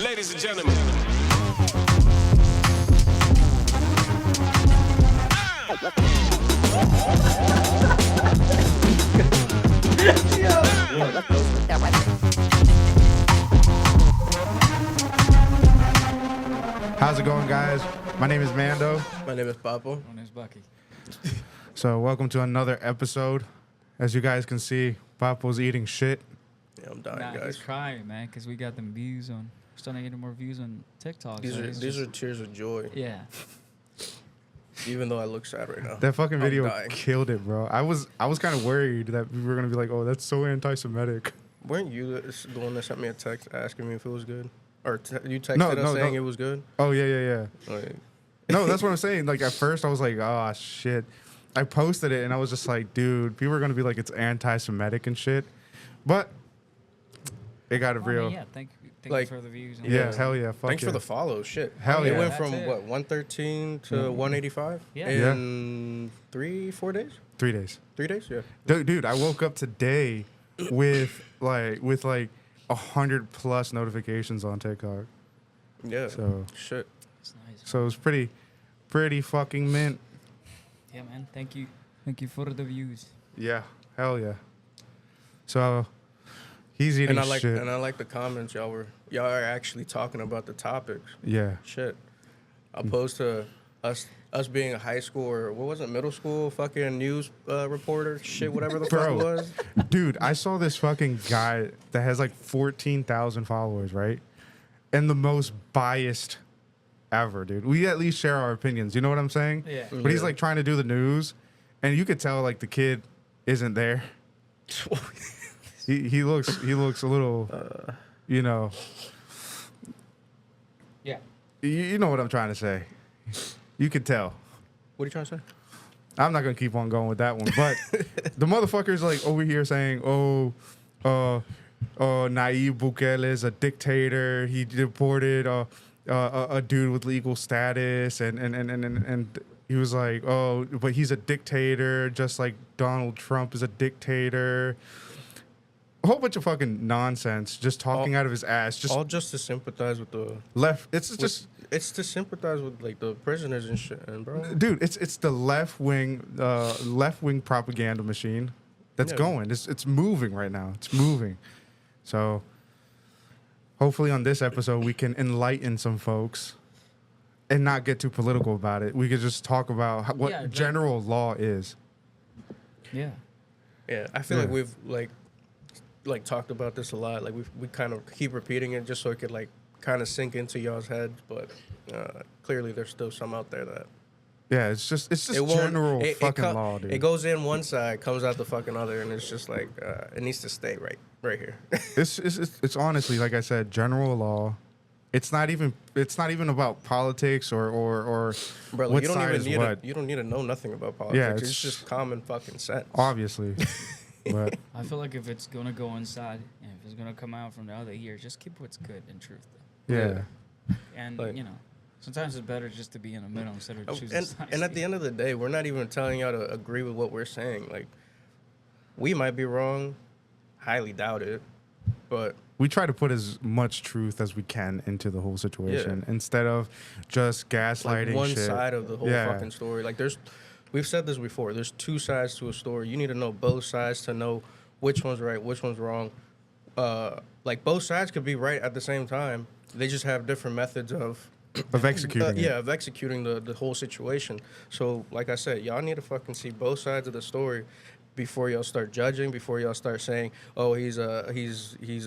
Ladies and gentlemen. How's it going, guys? My name is Mando. My name is Papo. My name's Bucky. So welcome to another episode. As you guys can see, Papo's eating shit. Yeah, I'm dying, Nah, guys. he's crying, man, because we got them views on. We're starting to get more views on TikTok. These are tears of joy. Yeah. Even though I look sad right now. That fucking video dying. killed it, bro. I was kind of worried that we were gonna be like, oh, that's so anti-Semitic. Weren't you the one that sent me a text asking me if it was good? Or you texted us saying it was good? Oh yeah. Like, No, that's what I'm saying. Like at first, I was like, oh shit. I posted it and I was just like, dude, people are gonna be like, it's anti-Semitic and shit. But it got a real. Yeah, thank you Like, for the views. Yeah, hell yeah. Fuck thanks yeah. for the follow. Shit. Hell It yeah. went That's from, it. what, 113 to 185? Yeah. In 3-4 days? 3 days. 3 days? Yeah. Dude, I woke up today with 100 plus notifications on TikTok. Yeah. So Shit. That's nice. So it was pretty fucking mint. Yeah, man. Thank you. Thank you for the views. Yeah, hell yeah. So he's eating And shit. I like the comments y'all are actually talking about the topics. Yeah. Shit. Opposed to us being a high school or what was it, middle school fucking news reporter, shit, whatever the fuck it was. Dude, I saw this fucking guy that has like 14,000 followers, right? And the most biased ever, dude. We at least share our opinions. You know what I'm saying? Yeah. But he's like trying to do the news, and you could tell like the kid isn't there. he looks a little, you know. Yeah. You know what I'm trying to say. You could tell. What are you trying to say? I'm not gonna keep on going with that one, but the motherfucker's like over here saying, Nayib Bukele is a dictator. He deported a dude with legal status, and he was like, oh, but he's a dictator, just like Donald Trump is a dictator. A whole bunch of fucking nonsense, just talking out of his ass. Just all just to sympathize with the left. It's to sympathize with like the prisoners and shit, and bro. Dude, it's the left wing propaganda machine that's going. It's moving right now. It's moving. So hopefully on this episode we can enlighten some folks and not get too political about it. We could just talk about what general law is. Yeah. Yeah, I feel like we've like talked about this a lot. Like we kind of keep repeating it just so it could like kind of sink into y'all's heads, but clearly there's still some out there that it's just general fucking law, dude. It goes in one side, comes out the fucking other, and it's just like it needs to stay right here. It's honestly, like I said, general law. It's not even about politics or Bro, what you don't side even is need what. you don't need to know nothing about politics. Yeah, it's just common fucking sense. Obviously. But I feel like if it's gonna go inside and if it's gonna come out from the other ear, just keep what's good and truth. yeah. And Like- sometimes it's better just to be in the middle instead of choosing sides. And at the end of the day, we're not even telling y'all to agree with what we're saying. Like, we might be wrong, highly doubt it, but We try to put as much truth as we can into the whole situation instead of just gaslighting like one shit. side of the whole fucking story. Like, we've said this before. There's two sides to a story. You need to know both sides to know which one's right, which one's wrong. Like, both sides could be right at the same time. They just have different methods of executing it. of executing the whole situation. So, like I said, y'all need to fucking see both sides of the story before y'all start judging, before y'all start saying, oh, he's a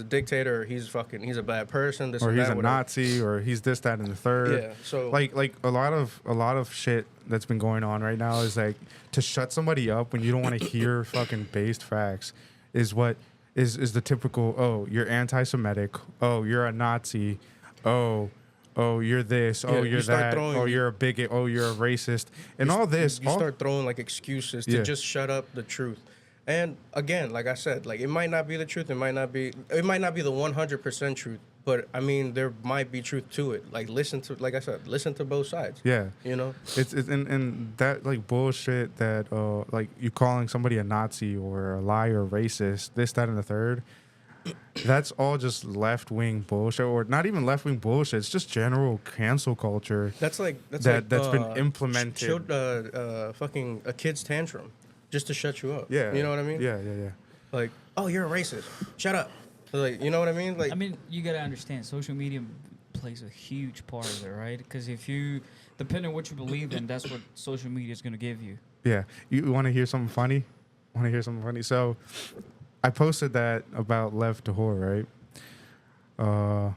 dictator, or he's a bad person, this Or and he's that, a whatever. Nazi, or he's this, that, and the third. Yeah, so like a lot of shit that's been going on right now is like to shut somebody up when you don't want to hear fucking based facts is what is the typical, oh, you're anti-Semitic, oh, you're a Nazi, oh, you're this, oh, you're that, oh, you're a bigot, oh, you're a racist, and all this. You start throwing like excuses to just shut up the truth. And again, like I said, like it might not be the truth, it might not be the 100% truth, but I mean there might be truth to it. Like listen to both sides. Yeah, you know, it's and that like bullshit that like you calling somebody a Nazi or a liar, racist, this, that, and the third. that's all just left-wing bullshit, or not even left-wing bullshit. It's just general cancel culture That's like that's been implemented. Fucking a kid's tantrum just to shut you up. Yeah, You know what I mean? Yeah. Like, oh, you're a racist. Shut up. Like, you know what I mean? Like, I mean, you gotta understand, social media plays a huge part of it, right? Because if you, depending on what you believe in, that's what social media is gonna give you. Yeah. You want to hear something funny? So, I posted that about Lev Tahor, right?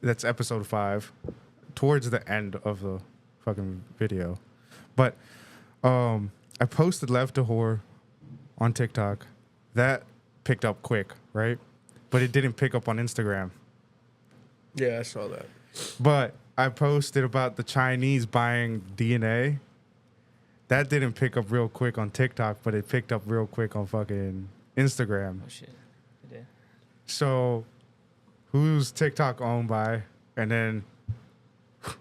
That's episode 5, towards the end of the fucking video. But I posted Lev Tahor on TikTok. That picked up quick, right? But it didn't pick up on Instagram. yeah, I saw that. But I posted about the Chinese buying DNA. That didn't pick up real quick on TikTok, but it picked up real quick on fucking Instagram. Oh shit, it did. So, who's TikTok owned by, and then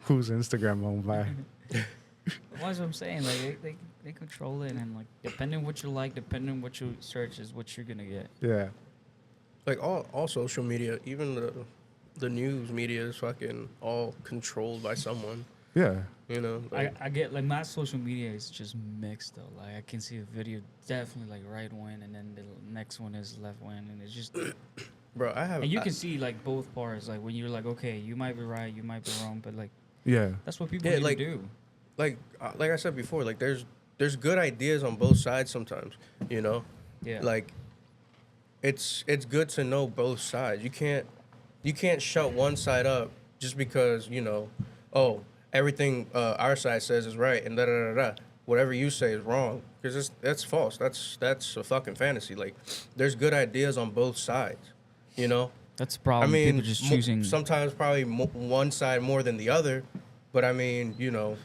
who's Instagram owned by? That's what I'm saying. Like they control it, and like depending on what you like, depending on what you search, is what you're gonna get. Yeah. Like all social media, even the news media is fucking all controlled by someone. Yeah. You know, like, I get like my social media is just mixed though. Like I can see a video definitely like right wing, and then the next one is left wing, and it's just. bro, And you can see like both parts. Like when you're like, okay, you might be right, you might be wrong, but like Yeah. that's what people Yeah, need like- to do. like I said before, like there's good ideas on both sides sometimes. You know, Yeah. like it's good to know both sides. You can't shut one side up just because, you know, oh, everything our side says is right and da da da da. Whatever you say is wrong, because that's false. That's a fucking fantasy. Like, there's good ideas on both sides, you know. That's the I problem. mean, People just choosing. sometimes probably one side more than the other, but I mean, you know,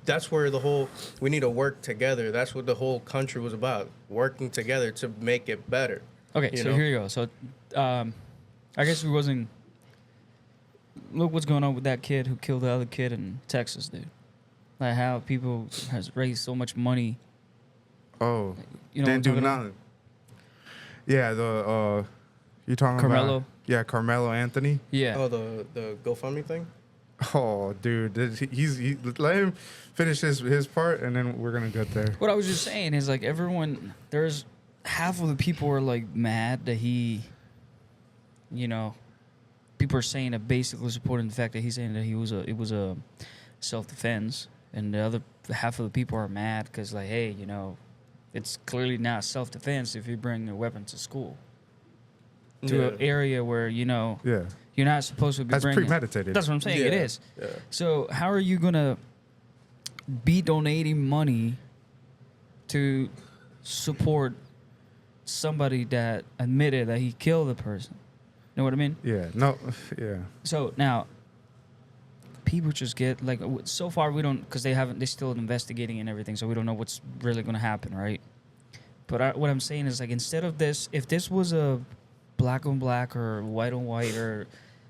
that's where we need to work together. That's what the whole country was about, working together to make it better. Okay, you so know? here you go. So, I guess we wasn't. Look what's going on with that kid who killed the other kid in Texas, dude. Like how people has raised so much money. Oh. You know, Didn't do what I'm talking nothing. Yeah, you're talking Carmelo? about Yeah, Carmelo Anthony. about? Yeah. Oh, the GoFundMe thing. Oh, dude, let him finish his part, and then we're gonna get there. What I was just saying is like everyone. There's half of the people are like mad that he. You know, people are saying that basically supporting the fact that he's saying that it was a self-defense, and the other half of the people are mad because like, hey, you know, it's clearly not self-defense if you bring a weapon to school, to an area where, you know, Yeah, you're not supposed to be that's bringing. premeditated. That's what I'm saying. It is. Yeah. So how are you gonna be donating money to support somebody that admitted that he killed the person? You know what I mean? Yeah, no, yeah. So now, people just get like. So far, we don't, because they're still investigating and everything. So we don't know what's really going to happen, right? But what I'm saying is like, instead of this, if this was a black on black or white on white,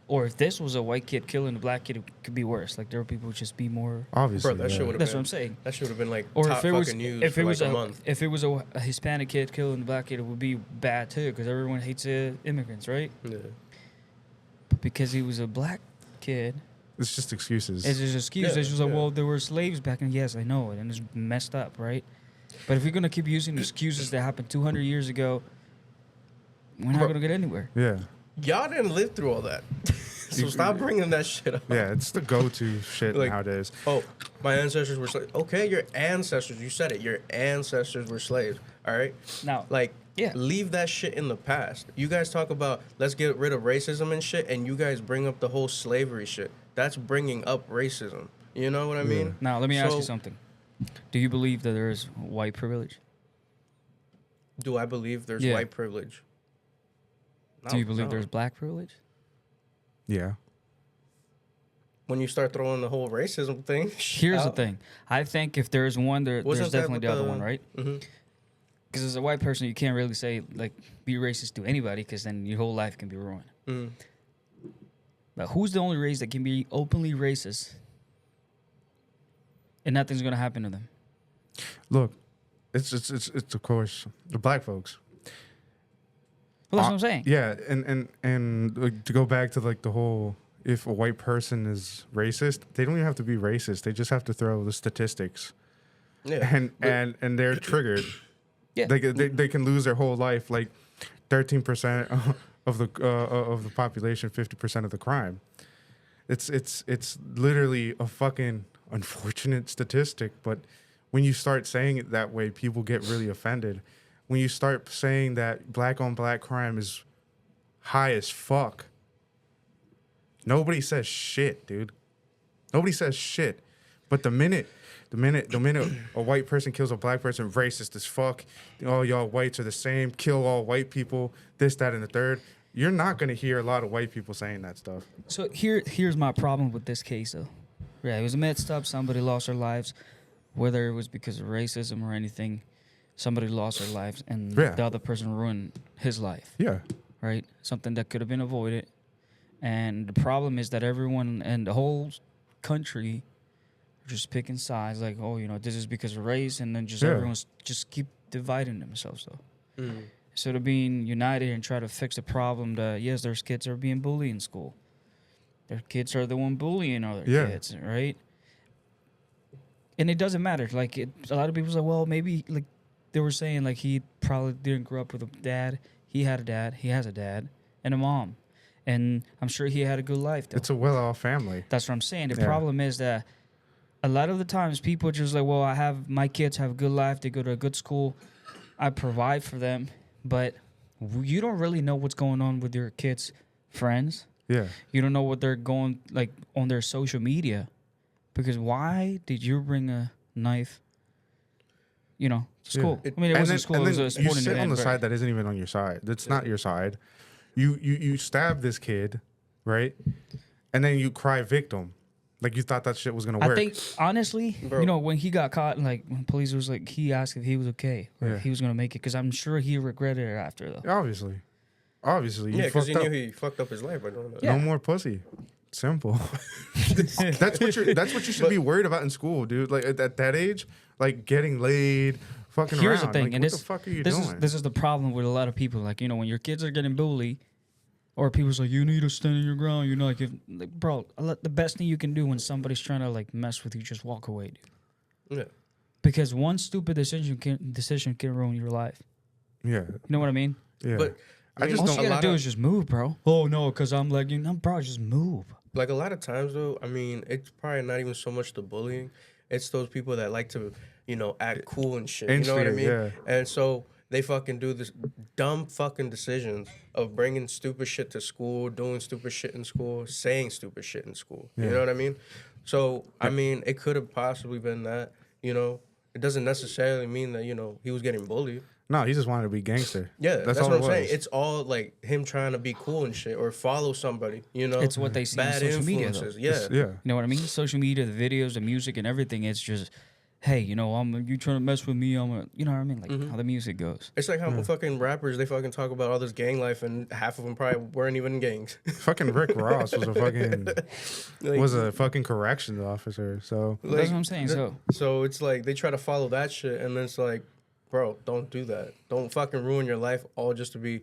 or if this was a white kid killing a black kid, it could be worse. Like there were people who just be more. Obviously, Bro, that shit would've That's been- what I'm saying. That should have been like Or top if it was, fucking news if for it was like a month. if it was a Hispanic kid killing a black kid, it would be bad too, because everyone hates immigrants, right? Yeah. But because he was a black kid, it's just excuses. it's just an excuse. Yeah, It's just like, yeah. well, there were slaves back in. Yes, I know it, and it's messed up, right? But if you're gonna keep using excuses that happened 200 years ago, we're not Bro. gonna get anywhere. Yeah, Y'all didn't live through all that. So stop bringing that shit up. yeah. It's the go-to shit Like- nowadays. Oh, my ancestors were slaves. Okay, your ancestors. You said it. Your ancestors were slaves. All right. Now, Like, Yeah. leave that shit in the past. You guys talk about let's get rid of racism and shit, and you guys bring up the whole slavery shit. That's bringing up racism. You know what I mean? now let me ask you So- something. Do you believe that there is white privilege? Do I believe there's Yeah. white privilege? Do you No, believe no. there's black privilege? Yeah, When you start throwing the whole racism thing? Here's the out. thing. I think if there's one, there's Wasn't that definitely with the other the- one, right? Mhm. Because as a white person, you can't really say like be racist to anybody, because then your whole life can be ruined. Mhm. But who's the only race that can be openly racist and nothing's gonna happen to them? look, it's of course the black folks. Well, that's what I'm saying. Yeah, and like, to go back to like the whole, if a white person is racist, they don't even have to be racist. They just have to throw the statistics. Yeah. And they're triggered. Yeah. They can lose their whole life. Like 13% of the population, 50% of the crime. It's literally a fucking unfortunate statistic. But when you start saying it that way, people get really offended. When you start saying that black on black crime is high as fuck, nobody says shit, dude. Nobody says shit. But the minute a white person kills a black person, racist as fuck, all y'all whites are the same, kill all white people, this, that, and the third. You're not gonna hear a lot of white people saying that stuff. So here's my problem with this case, though. Yeah, it was messed up. Somebody lost their lives, whether it was because of racism or anything. Somebody lost their lives, and the other person ruined his life. Yeah. Right? Something that could have been avoided. And the problem is that everyone and the whole country are just picking sides, like, oh, you know, this is because of race, and then just everyone's just keep dividing themselves, though. Mm. Instead of being united and try to fix the problem that, yes, there's kids that are being bullied in school. Their kids are the one bullying other kids, right? And it doesn't matter. Like, a lot of people say, well, maybe, like, they were saying, like, he probably didn't grow up with a dad. He had a dad. He has a dad and a mom. And I'm sure he had a good life, though. It's a well-off family. That's what I'm saying. The problem is that a lot of the times people just like, well, my kids have a good life. They go to a good school. I provide for them. But you don't really know what's going on with your kids' friends. Yeah. You don't know what they're going, like, on their social media. Because why did you bring a knife, you know, to school? I mean, it wasn't school. It was a sporting event. You sit on the side that isn't even on your side. That's not your side. You stab this kid, right? And then you cry victim. Like, you thought that shit was going to work. I think, honestly, you know, when he got caught, like, when police was like, he asked if he was okay. Or if he was going to make it. Because I'm sure he regretted it after, though. Obviously. Yeah, because he knew he fucked up his life by doing that. No more pussy. Simple. That's what you should be worried about in school, dude. Like, at that age, like, getting laid, fucking Here's around. the thing. Like, And what the fuck are you doing? This is the problem with a lot of people. Like, you know, when your kids are getting bullied, or people's like, you need to stand in your ground. You know, like, bro, the best thing you can do when somebody's trying to, like, mess with you, just walk away, dude. Yeah. Because one stupid decision can ruin your life. Yeah. You know what I mean? Yeah. But I just all don't. you gotta do is just move, bro. Oh no, because I'm like, you know, bro, just move. Like, a lot of times, though, I mean, it's probably not even so much the bullying. It's those people that like to, you know, act cool and shit. You know what I mean? Yeah. And so they fucking do this dumb fucking decisions of bringing stupid shit to school, doing stupid shit in school, saying stupid shit in school. You know what I mean? So, I mean, it could have possibly been that, you know. It doesn't necessarily mean that, you know, he was getting bullied. No, he just wanted to be gangster. Yeah, that's all what I'm it saying. was. It's all like him trying to be cool and shit, or follow somebody. You know, It's what they see on bad social media, influences. though. Yeah, Yeah. You know what I mean? Social media, the videos, the music, and everything. It's just, hey, you know, you trying to mess with me? You know what I mean? Like how the music goes. It's like how fucking rappers, they fucking talk about all this gang life, and half of them probably weren't even in gangs. Fucking Rick Ross was a fucking corrections officer. So Like, That's what I'm saying. So it's like they try to follow that shit, and then it's like, bro, don't do that. Don't fucking ruin your life all just to be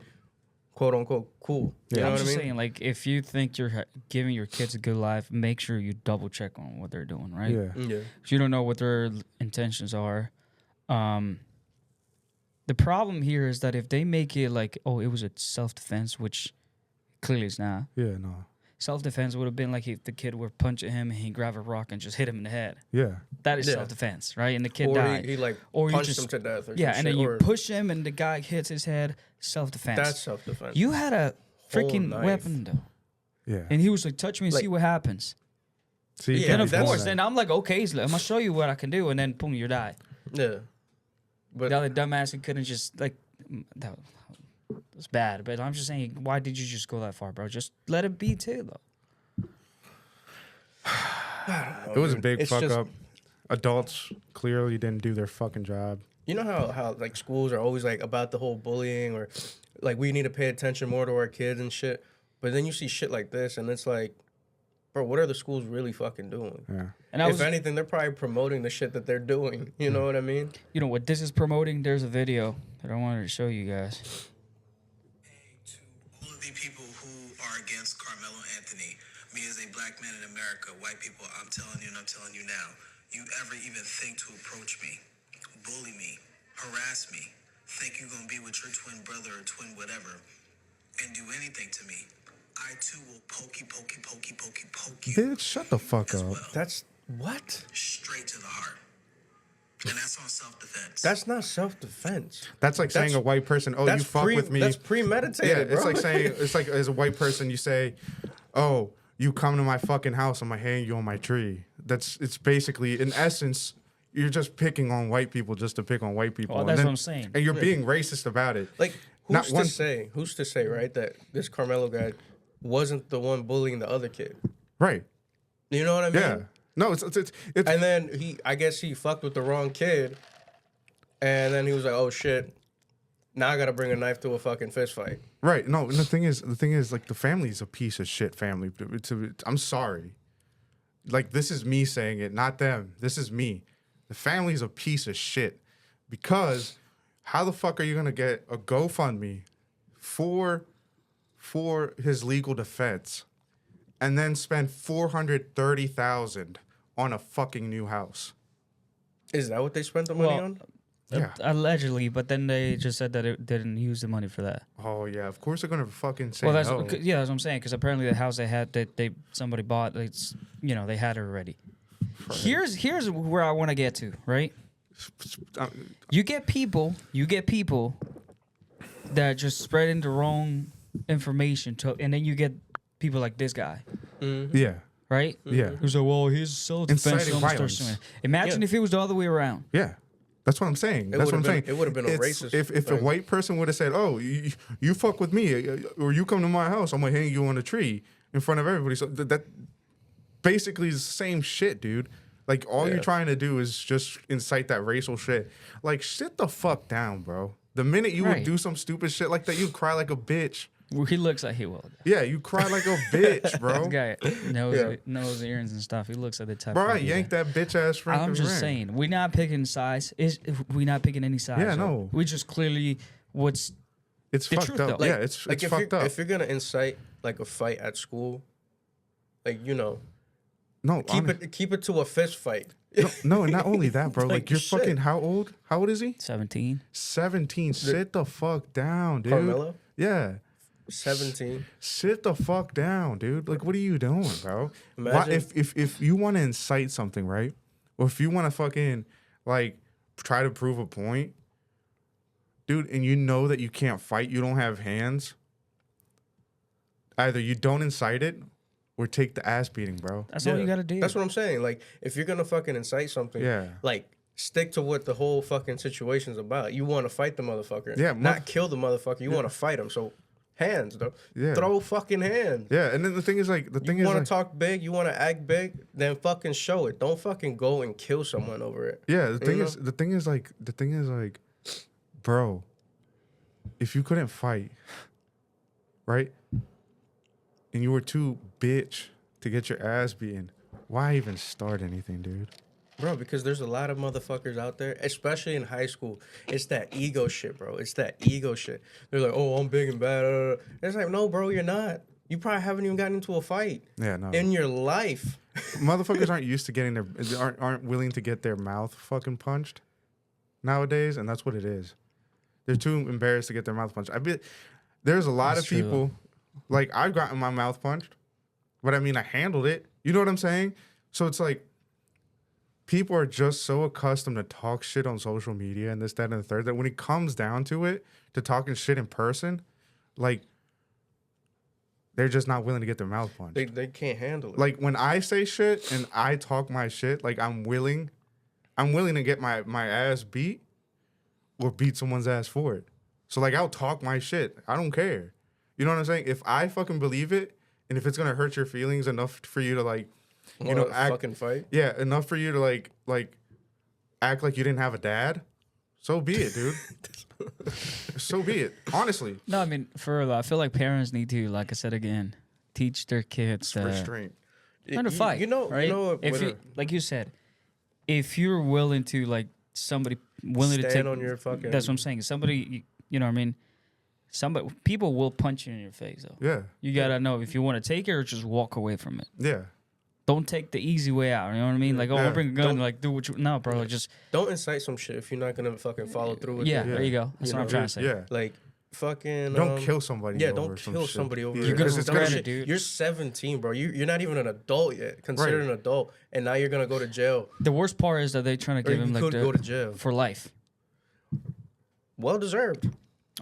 quote unquote cool. You know I'm what I just mean? saying, like, if you think you're giving your kids a good life, make sure you double check on what they're doing, right? yeah. Yeah. 'Cause you don't know what their intentions are. The problem here is that if they make it like, oh, it was a self-defense, which clearly it's not. Yeah, no. Self-defense would have been like if the kid were punching him and he grabbed a rock and just hit him in the head. Yeah. That is Yeah. self-defense, right? And the kid Or died. he like Or you punched just- him to death. Or Yeah, some and then shit, you or push him and the guy hits his head. Self-defense. That's self-defense. You had a freaking knife. weapon, though. Yeah. And he was like, touch me and Like- see what happens. See, you Yeah, can't And be of doing course, that. then I'm like, okay, so I'm going to show you what I can do. And then, boom, you die. Yeah. But The other dumbass, he couldn't just, like, that was bad. But I'm just saying, why did you just go that far, bro? Just let it be, too, though. It was a big It's fuck just- up. Adults clearly didn't do their fucking job. you know how like schools are always like about the whole bullying, or like we need to pay attention more to our kids and shit. But then you see shit like this, and it's like, bro, what are the schools really fucking doing? Yeah. And If anything, they're probably promoting the shit that they're doing. You know what I mean? you know what this is promoting? There's a video that I wanted to show you guys. Anthony, me as a black man in America, white people, I'm telling you and I'm telling you now, you ever even think to approach me, bully me, harass me, think you're going to be with your twin brother or twin whatever, and do anything to me, I too will poke you Bitch, shut the fuck as up. well. That's what? Straight to the heart. And that's on self-defense. That's not self-defense. That's like saying a white person, oh, you fuck with me. That's premeditated, Yeah, bro. it's like as a white person, you say, oh, you come to my fucking house, I'm gonna hang you on my tree. It's basically, in essence, you're just picking on white people just to pick on white people. Well, that's what I'm saying. And you're being racist about it. Like, Not who's one- to say, right, that this Carmelo guy wasn't the one bullying the other kid? Right. You know what I mean? Yeah. No, it's And then I guess he fucked with the wrong kid, and then he was like, "Oh shit, now I gotta bring a knife to a fucking fist fight." right. No, and the thing is, like, the family is a piece of shit family. I'm sorry. Like, this is me saying it, not them. This is me. The family is a piece of shit. Because how the fuck are you gonna get a GoFundMe for his legal defense and then spend $430,000 on a fucking new house? Is that what they spent the money Well, on? Yeah. Allegedly, but then they just said that it didn't use the money for that. Oh yeah, of course they're gonna fucking say Well, that's no. yeah, that's what I'm saying. Because apparently the house they had that somebody bought, it's they had it already. Here's where I want to get to, right? You get people that just spreading the wrong information and then you get people like this guy, Yeah. right? Yeah. Who's like, well, he's self-defense. Inciting almost violence. starts doing it. Imagine if it was the other way around. Yeah. That's what I'm saying. That's what I'm saying. It would have been a It's- racist. If a thing. white person would have said, "Oh, you fuck with me, or you come to my house, I'm gonna hang you on a tree in front of everybody," so that basically is the same shit, dude. Like all you're trying to do is just incite that racial shit. Like sit the fuck down, bro. The minute you would Right. do some stupid shit like that, you'd cry like a bitch. Well, he looks like he will. Yeah, you cry like a bitch, bro. This guy knows earrings and stuff. He looks like the type. Bro, I of yanked that bitch ass Frank. I'm just saying, we're not picking size. We're not picking any size. Yeah, up. no. We just clearly what's It's the fucked truth, up. though. Yeah, it's if fucked up. If you're gonna incite like a fight at school, like No, keep it to a fist fight. no, not only that, bro. Like, you're shit. fucking how old? How old is he? 17. 17. Sit the fuck down, dude. Carmelo, Yeah. 17. Sit the fuck down, dude. Like, what are you doing, bro? Why, Imagine- if you want to incite something, right? Or if you want to fucking like try to prove a point, dude, and you know that you can't fight, you don't have hands. Either you don't incite it or take the ass beating, bro. That's all you gotta do. That's what I'm saying. Like, if you're gonna fucking incite something, Yeah. like stick to what the whole fucking situation's about. You want to fight the motherfucker, Yeah, not kill the motherfucker. You want to fight him. So hands, though. Yeah. Throw fucking hands. Yeah, and then the thing is like You want to talk big, you want to act big, then fucking show it. Don't fucking go and kill someone over it. Yeah, the thing know? is, bro, if you couldn't fight, right, and you were too bitch to get your ass beaten, why even start anything, dude? Bro, because there's a lot of motherfuckers out there, especially in high school. It's that ego shit, bro. It's that ego shit. They're like, oh, I'm big and bad. It's like, no, bro, you're not. You probably haven't even gotten into a fight Yeah, no. in your life. Motherfuckers aren't used to getting aren't willing to get their mouth fucking punched nowadays, and that's what it is. They're too embarrassed to get their mouth punched. There's a lot That's of people, like I've gotten my mouth punched, but I mean I handled it. You know what I'm saying? So it's like people are just so accustomed to talk shit on social media and this, that, and the third that when it comes down to it, to talking shit in person, like they're just not willing to get their mouth punched. They can't handle it. Like when I say shit and I talk my shit, like I'm willing to get my ass beat or beat someone's ass for it. So like I'll talk my shit. I don't care. You know what I'm saying? If I fucking believe it and if it's gonna hurt your feelings enough for you to like, you know, act, fucking fight. yeah, enough for you to like act like you didn't have a dad, so be it, dude. So be it. Honestly, No, I mean, for real, I feel like parents need to, like I said again, teach their kids restraint. learn to fight. You know, right? you know what, if you, like you said, if you're willing to, like, somebody willing to stand take on your fucking. That's what I'm saying. Somebody, you know what I mean? people will punch you in your face though. Yeah. You gotta know if you want to take it or just walk away from it. Yeah. Don't take the easy way out. You know what I mean? Like, oh, Yeah. I'll bring a gun. Don't- Like, do what you. No, bro. Like, just. Don't incite some shit if you're not gonna fucking follow through with Yeah, it. there you go. That's You what I'm know, trying to say. Yeah. Like, fucking. Don't kill somebody. Yeah, over don't some kill shit. somebody over Yeah, it. You're gonna because it's regret gonna it, dude. You're 17, bro. You're not even an adult yet, considered Right. an adult, and now you're gonna go to jail. The worst part is that they trying to Or give you him like could go to jail. for life. Well deserved.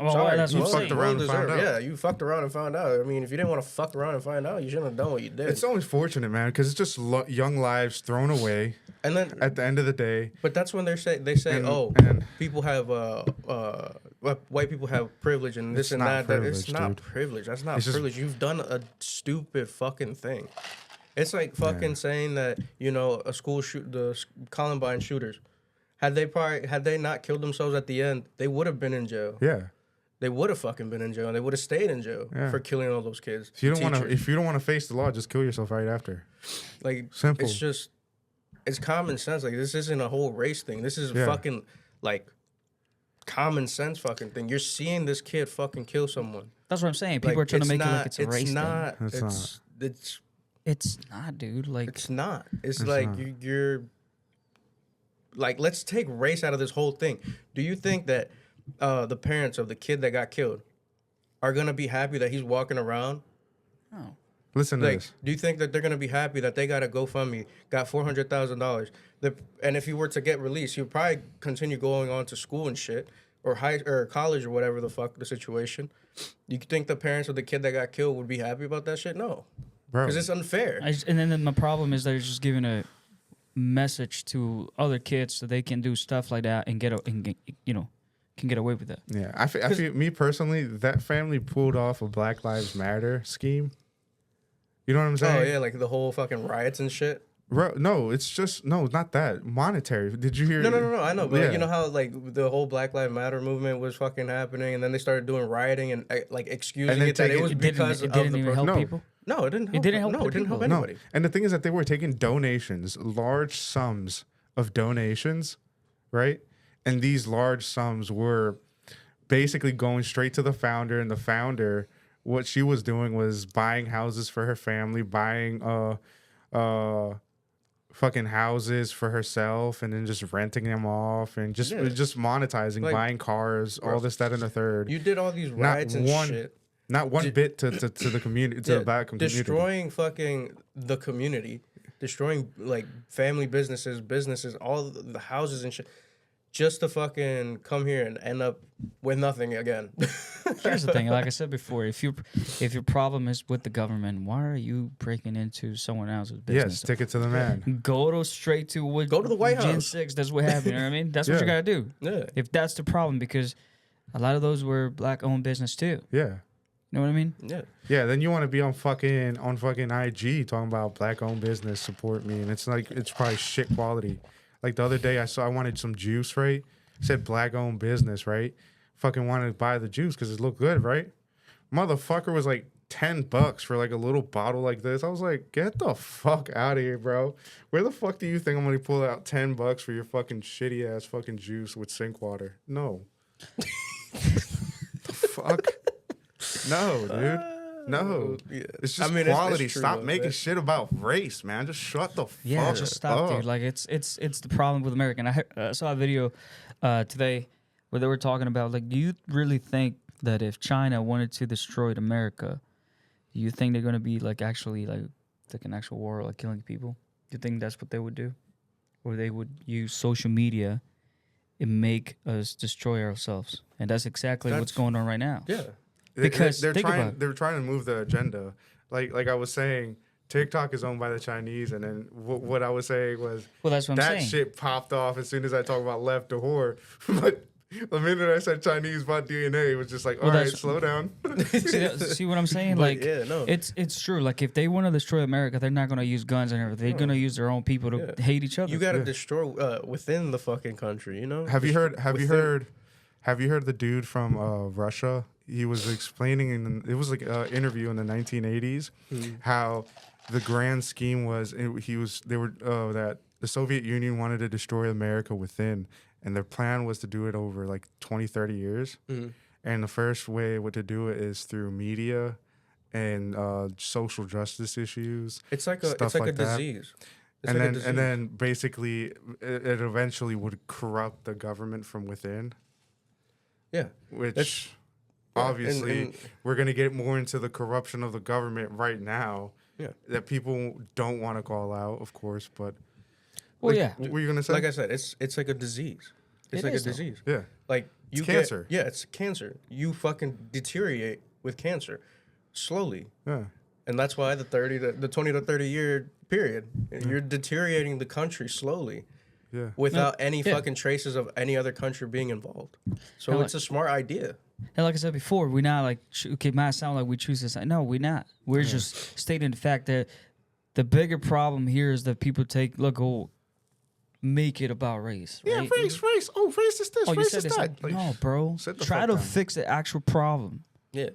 Well, Sorry, that's what I'm you saying. fucked around and found out. Yeah, you fucked around and found out. I mean, if you didn't want to fuck around and find out, you shouldn't have done what you did. It's always fortunate, man, because it's just young lives thrown away And then, at the end of the day. but that's when they say, And- oh, and- people have white people have privilege and this It's and not that. It's privilege, not dude. privilege. That's not It's just- privilege. You've done a stupid fucking thing. It's like fucking saying that a school Columbine shooters. Had they not killed themselves at the end, they would have been in jail. Yeah. They would have fucking been in jail. And they would have stayed in jail Yeah. for killing all those kids. If you don't want to, teachers. if you don't want to face the law, just kill yourself right after. Like, Simple. it's common sense. Like, this isn't a whole race thing. This is Yeah. fucking like common sense fucking thing. You're seeing this kid fucking kill someone. That's what I'm saying. People Like, are trying to make not, it like it's a race thing. not, It's It's Not, dude. Like, it's not. It's It's like not. you're like, let's take race out of this whole thing. Do you think that the parents of the kid that got killed are gonna be happy that he's walking around? oh, Listen to Like, this. do you think that they're gonna be happy that they got a GoFundMe, got $400,000, and if he were to get released, he'd probably continue going on to school and shit, or college or whatever the fuck the situation. You think the parents of the kid that got killed would be happy about that shit? No, Bro. because it's unfair. and then my problem is they're just giving a message to other kids so they can do stuff like that and can get away with that. Yeah, I feel me personally, that family pulled off a Black Lives Matter scheme. You know what I'm saying? Oh yeah, like the whole fucking riots and shit. Bro, no, it's just not that monetary. Did you hear? No. I know, but Yeah. you know how like the whole Black Lives Matter movement was fucking happening, and then they started doing rioting and like excusing And then it that it taking- was It because didn't of the even help No. people. No, it didn't. Help. didn't help No, the it didn't help people. anybody. No. And the thing is that they were taking donations, large sums of donations, right? And these large sums were basically going straight to the founder, and the founder, what she was doing was buying houses for her family, buying fucking houses for herself, and then just renting them off, and just monetizing, Like, buying cars, all this, that, and the third. You did all these Not riots and one- shit. Not one bit to the community, to the black community. Destroying fucking the community, destroying like family businesses, all the houses and shit, just to fucking come here and end up with nothing again. Here's the thing, like I said before, if your problem is with the government, why are you breaking into someone else's business? Yes, take it to the man. Go straight to what Go to the White Gen House. 6, that's what happened. You know what I mean? That's what you Yeah. gotta do. Yeah. If that's the problem, because a lot of those were black owned business too. Yeah. You know what I mean? Yeah. Yeah, then you want to be on fucking IG talking about black owned business, support me, and it's like it's probably shit quality. Like the other day I wanted some juice, right? It said black owned business, right? Fucking wanted to buy the juice because it looked good, right? Motherfucker was like $10 for like a little bottle like this. I was like, get the fuck out of here, bro. Where the fuck do you think I'm gonna pull out $10 for your fucking shitty ass fucking juice with sink water? No. The fuck? No, dude. No. Yeah. It's just I mean, it's quality. true, Stop though, making man. shit about race, man. Just shut the Yeah, fuck just stop, up. dude. Like it's the problem with America. And I saw a video today where they were talking about like, do you really think that if China wanted to destroy America, do you think they're gonna be like actually like an actual war, like killing people? Do you think that's what they would do, or they would use social media and make us destroy ourselves? And that's exactly what's That's- going on right now. Yeah. Because they're think trying about it. they're trying to move the agenda. Like I was saying, TikTok is owned by the Chinese, and then what I was saying was Well, that's what I'm that saying. shit popped off as soon as I talk about left or whore. But the minute I said Chinese bought DNA, it was just like, all Well, right, that's- slow down. See what I'm saying? But, Like, yeah, no. it's true. Like, if they want to destroy America, they're not going to use guns and everything. They're going to use their own people to Yeah. hate each other. You got to destroy within the fucking country, you know? Have you heard Within- the dude from Russia? He was explaining it was like an interview in the 1980s how the grand scheme was that the Soviet Union wanted to destroy America within, and their plan was to do it over like 20, 30 years. And the first way to do it is through media and social justice issues. It's like a stuff like that. disease. It's And like a then disease. and then basically it eventually would corrupt the government from within, yeah, which yeah, obviously and- we're gonna get more into the corruption of the government right now. Yeah. That people don't want to call out, of course, but Well, like, yeah. what were you gonna say? like I said, it's like a disease. It's It like is, a though. disease. Yeah. Like you It's get- cancer. Yeah, it's cancer. You fucking deteriorate with cancer slowly. Yeah. And that's why the 20 to 30 year period, you're deteriorating the country slowly Yeah. without any yeah. fucking traces of any other country being involved. So And it's a smart idea. And like I said before, we're not like okay, might sound like we choose this. No, we're not. We're just stating the fact that the bigger problem here is that people make it about race. Yeah, Right? race. Oh, race is this, Oh, you race said is it's that. like, no, bro. sit the Try fuck to down. fix the actual problem. Yeah.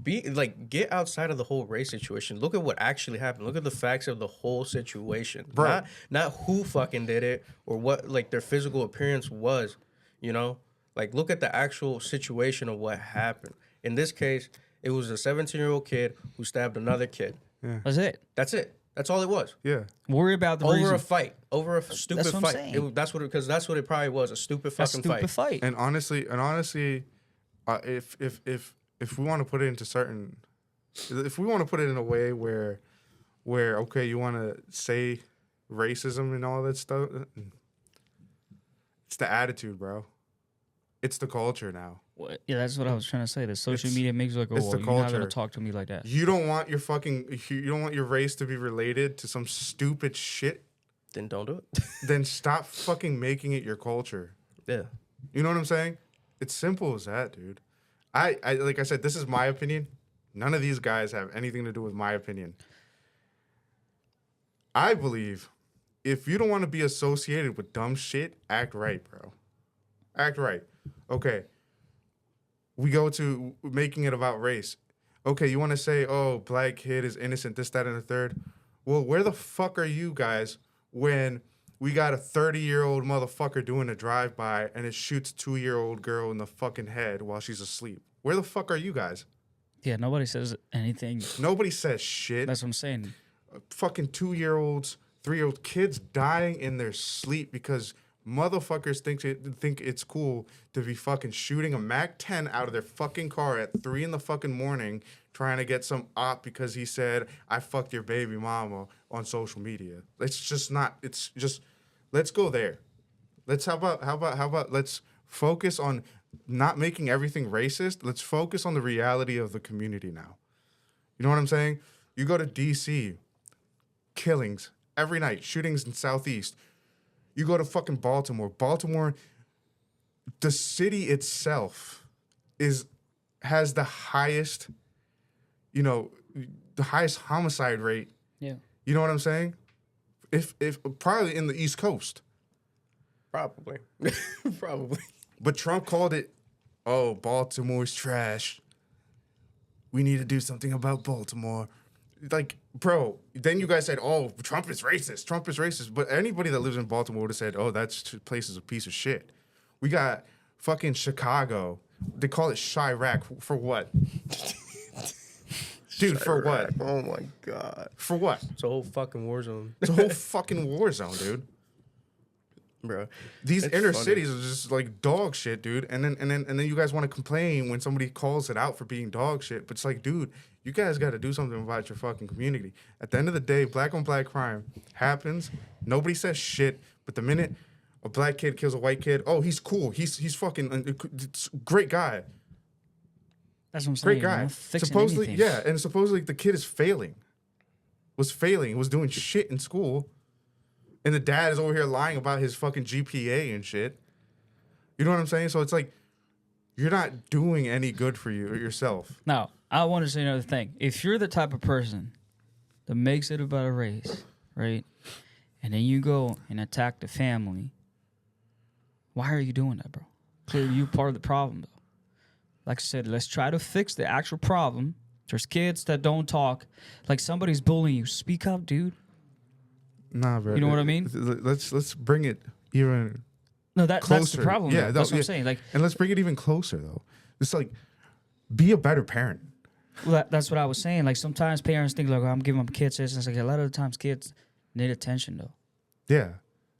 Get outside of the whole race situation. Look at what actually happened. Look at the facts of the whole situation. Bro. Not who fucking did it or what like their physical appearance was, you know? Like look at the actual situation of what happened. In this case, it was a 17-year-old kid who stabbed another kid. That's it. That's it. That's all it was. Yeah. Worry about the Over reason. a fight. Over a stupid what I'm fight. saying. That's what it probably was, a stupid A fucking stupid fight. And honestly, if we want to put it into if we want to put it in a way where okay, you want to say racism and all that stuff, it's the attitude, bro. It's the culture now. Yeah, that's what I was trying to say. The social media makes you like, oh, it's well, the you're not gonna culture. talk to me like that. You don't want your race to be related to some stupid shit. Then don't do it. Then stop fucking making it your culture. Yeah. You know what I'm saying? It's simple as that, dude. I like I said, this is my opinion. None of these guys have anything to do with my opinion. I believe if you don't want to be associated with dumb shit, act right, bro. Act right. Okay. We go to making it about race. Okay, you want to say, oh, black kid is innocent, this, that, and the third. Well, where the fuck are you guys when we got a 30-year-old motherfucker doing a drive-by and it shoots a 2-year-old girl in the fucking head while she's asleep? Where the fuck are you guys? Yeah, nobody says anything. Nobody says shit. That's what I'm saying. Fucking 2-year-olds, 3-year-old kids dying in their sleep because motherfuckers think it's cool to be fucking shooting a MAC-10 out of their fucking car at 3 in the fucking morning trying to get some op because he said, I fucked your baby mama on social media. It's just let's go there. How about let's focus on not making everything racist. Let's focus on the reality of the community now. You know what I'm saying? You go to DC, killings every night, shootings in Southeast. You go to fucking Baltimore. Baltimore, the city itself has the highest, the highest homicide rate. Yeah. You know what I'm saying? If probably in the East Coast. Probably. Probably. But Trump called it, oh, Baltimore's trash. We need to do something about Baltimore. Like, bro, then you guys said, oh, Trump is racist. Trump is racist. But anybody that lives in Baltimore would have said, oh, that place is a piece of shit. We got fucking Chicago. They call it Chirac. For what? Dude, for what? Oh my God. For what? It's a whole fucking war zone. It's a whole fucking war zone, dude. Bro. These It's inner funny. cities are just like dog shit, dude. And then you guys want to complain when somebody calls it out for being dog shit. But it's like, dude, you guys got to do something about your fucking community. At the end of the day, black on black crime happens. Nobody says shit. But the minute a black kid kills a white kid, oh, he's cool. He's fucking great guy. That's what I'm saying. Great guy. You know, fixing Supposedly, anything. yeah. And supposedly the kid is failing. Was doing shit in school. And the dad is over here lying about his fucking GPA and shit. You know what I'm saying? So it's like, you're not doing any good for you or yourself. Now, I want to say another thing. If you're the type of person that makes it about a race, right, and then you go and attack the family, why are you doing that, bro? Clearly, you're part of the problem, though. Like I said, let's try to fix the actual problem. There's kids that don't talk. Like somebody's bullying you. Speak up, dude. Nah, bro. You know what I mean? Let's bring it even No, that's closer. the problem. Yeah, That's what I'm saying. Like, and let's bring it even closer though. It's like be a better parent. Well, that's what I was saying. Like sometimes parents think like, oh, I'm giving my kids this. And it's like a lot of the times kids need attention though. Yeah.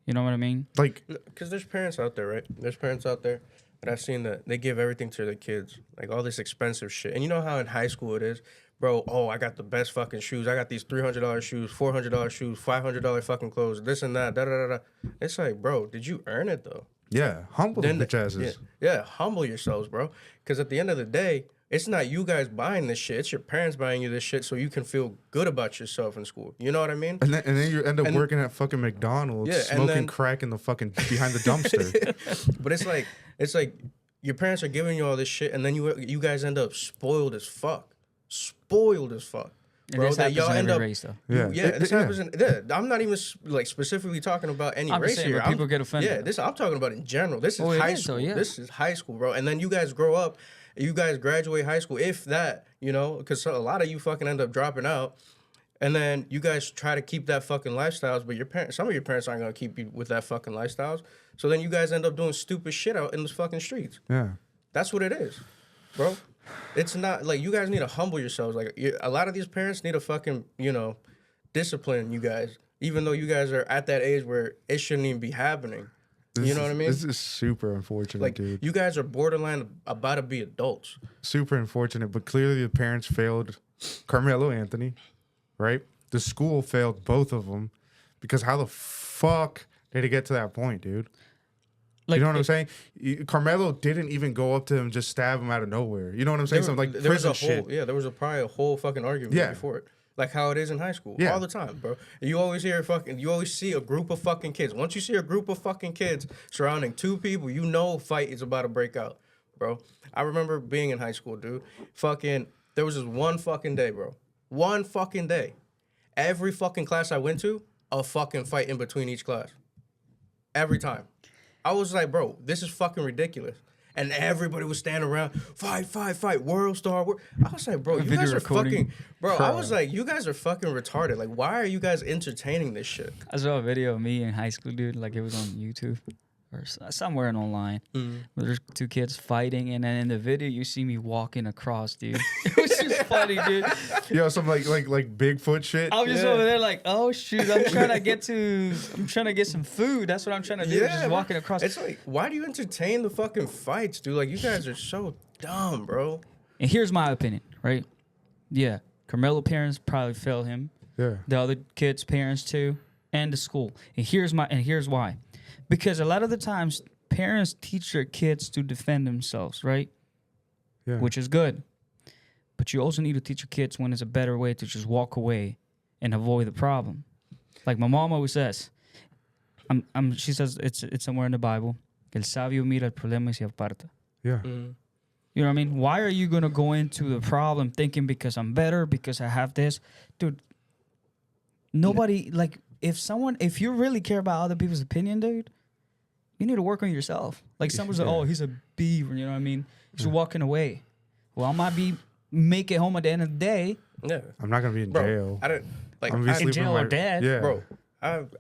You know what I mean? Like, Because there's parents out there, right? There's parents out there that I've seen that they give everything to their kids, like all this expensive shit. And you know how in high school it is, bro. Oh, I got the best fucking shoes. I got these $300 shoes, $400 shoes, $500 fucking clothes, this and that. Da da da da. It's like, bro, did you earn it though? yeah, humble them bitch asses. Yeah, humble yourselves, bro. Because at the end of the day, it's not you guys buying this shit. It's your parents buying you this shit so you can feel good about yourself in school. You know what I mean? And then you end up working at fucking McDonald's, smoking crack in the fucking behind the dumpster. But it's like your parents are giving you all this shit, and then you guys end up spoiled as fuck. Spoiled as fuck. And this happens in every race, though. This happens in, I'm not even like specifically talking about any I'm race saying, here. but people get offended. Yeah, I'm talking about in general. This is high school. Yeah. This is high school, bro. And then you guys grow up, you guys graduate high school, if that, you know, because a lot of you fucking end up dropping out. And then you guys try to keep that fucking lifestyles, but some of your parents aren't gonna keep you with that fucking lifestyles. So then you guys end up doing stupid shit out in the fucking streets. Yeah. That's what it is, bro. It's not like you guys need to humble yourselves. Like a lot of these parents need to fucking, you know, discipline you guys, even though you guys are at that age where it shouldn't even be happening. You know what I mean? This is super unfortunate, Like dude. you guys are borderline about to be adults. Super unfortunate, but clearly the parents failed Carmelo Anthony, right? The school failed both of them because how the fuck did it get to that point, dude? Like, you know what I'm saying? Carmelo didn't even go up to him, just stab him out of nowhere. You know what I'm saying? Something like there was prison a whole, shit. yeah, there was probably a whole fucking argument before it. Like how it is in high school, all the time, bro. You always see a group of fucking kids. Once you see a group of fucking kids surrounding two people, you know a fight is about to break out, bro. I remember being in high school, dude. There was this one fucking day, bro. One fucking day. Every fucking class I went to, a fucking fight in between each class. Every time. I was like, bro, this is fucking ridiculous. And everybody was standing around, fight, world star. I was like, bro, you guys are fucking, bro, I was like, you guys are fucking retarded. Like, why are you guys entertaining this shit? I saw a video of me in high school, dude. Like it was on YouTube or somewhere online. Where there's two kids fighting, and then in the video you see me walking across, dude. It was just funny, dude. Yo, some like Bigfoot shit. I was just over there like, oh shoot, I'm trying to get some food. That's what I'm trying to do. Just walking across. It's like, why do you entertain the fucking fights, dude? Like, you guys are so dumb, bro. And here's my opinion, right? Yeah, Carmelo parents probably failed him. Yeah. The other kids' parents too, and the school. And here's why. Because a lot of the times parents teach their kids to defend themselves, right? Yeah. Which is good. But you also need to teach your kids when it's a better way to just walk away and avoid the problem. Like my mom always says, she says it's somewhere in the Bible. El sabio mira el problema y se aparta. Yeah. You know what I mean? Why are you gonna go into the problem thinking because I'm better, because I have this, dude? Nobody if you really care about other people's opinion, dude, you need to work on yourself. Like someone's like, oh, he's a beaver, you know what I mean? He's walking away. Well, I might make it home at the end of the day. Yeah. I'm not gonna be in jail. I didn't like I'm gonna be in sleeping jail with or dead. Yeah. bro.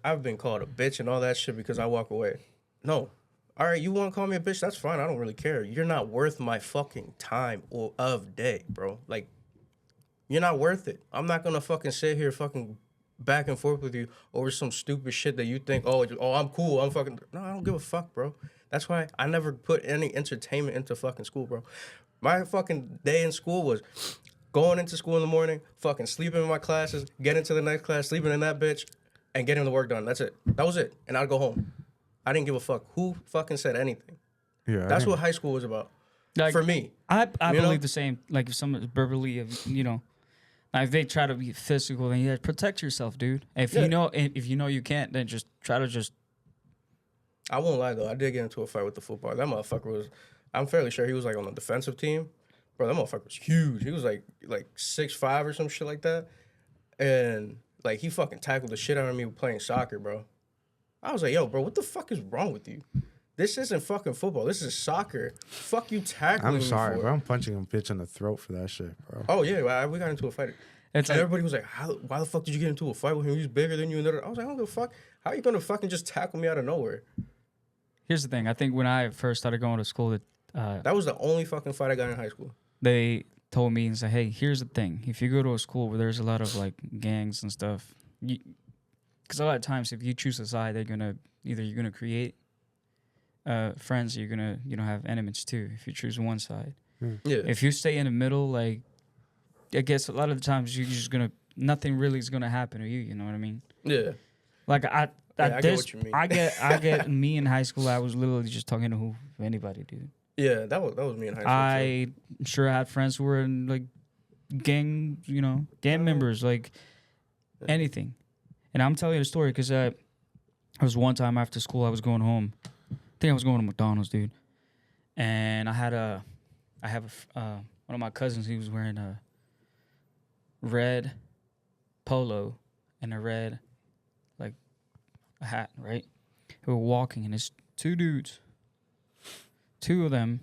I've been called a bitch and all that shit because I walk away. No. All right, you want to call me a bitch? That's fine. I don't really care. You're not worth my fucking time of day, bro. Like, you're not worth it. I'm not gonna fucking sit here fucking back and forth with you over some stupid shit that you think, oh, I'm cool. I'm fucking. No, I don't give a fuck, bro. That's why I never put any entertainment into fucking school, bro. My fucking day in school was going into school in the morning, fucking sleeping in my classes, getting to the next class, sleeping in that bitch, and getting the work done. That's it. That was it. And I'd go home. I didn't give a fuck who fucking said anything. Yeah. That's what high school was about. Like, for me. I believe know? the same. Like if someone's verbally, you know, like they try to be physical, then you gotta protect yourself, dude. If you know you can't, then just try to just. I won't lie though. I did get into a fight with the football. That motherfucker was. I'm fairly sure he was like on the defensive team. Bro, that motherfucker was huge. He was like 6'5" or some shit like that. And like he fucking tackled the shit out of me playing soccer, bro. I was like, yo, bro, what the fuck is wrong with you? This isn't fucking football. This is soccer. Fuck you tackling me I'm sorry, for. bro. I'm punching a bitch in the throat for that shit, bro. Oh, yeah. We got into a fight. It's And like, everybody was like, why the fuck did you get into a fight with him? He's bigger than you. And I was like, I don't give a fuck. How are you going to fucking just tackle me out of nowhere? here's the thing. I think when I first started going to school, That was the only fucking fight I got in high school. they told me and said, "Hey, here's the thing. If you go to a school where there's a lot of like gangs and stuff, because a lot of times if you choose a side, they're gonna you're gonna create friends, or you're gonna have enemies too. If you choose one side, Yeah. if you stay in the middle, like I guess a lot of the times you're just gonna nothing really is gonna happen to you. You know what I mean? Yeah. Like I get what you mean. I get me in high school. I was literally just talking to anybody, dude. Yeah, that was me in high school. I sure had friends who were in like gang members, like anything. And I'm telling you the story because it was one time after school I was going home. I think I was going to McDonald's, dude. And I have one of my cousins. He was wearing a red polo and a red like a hat, right? We were walking, and it's two dudes. Two of them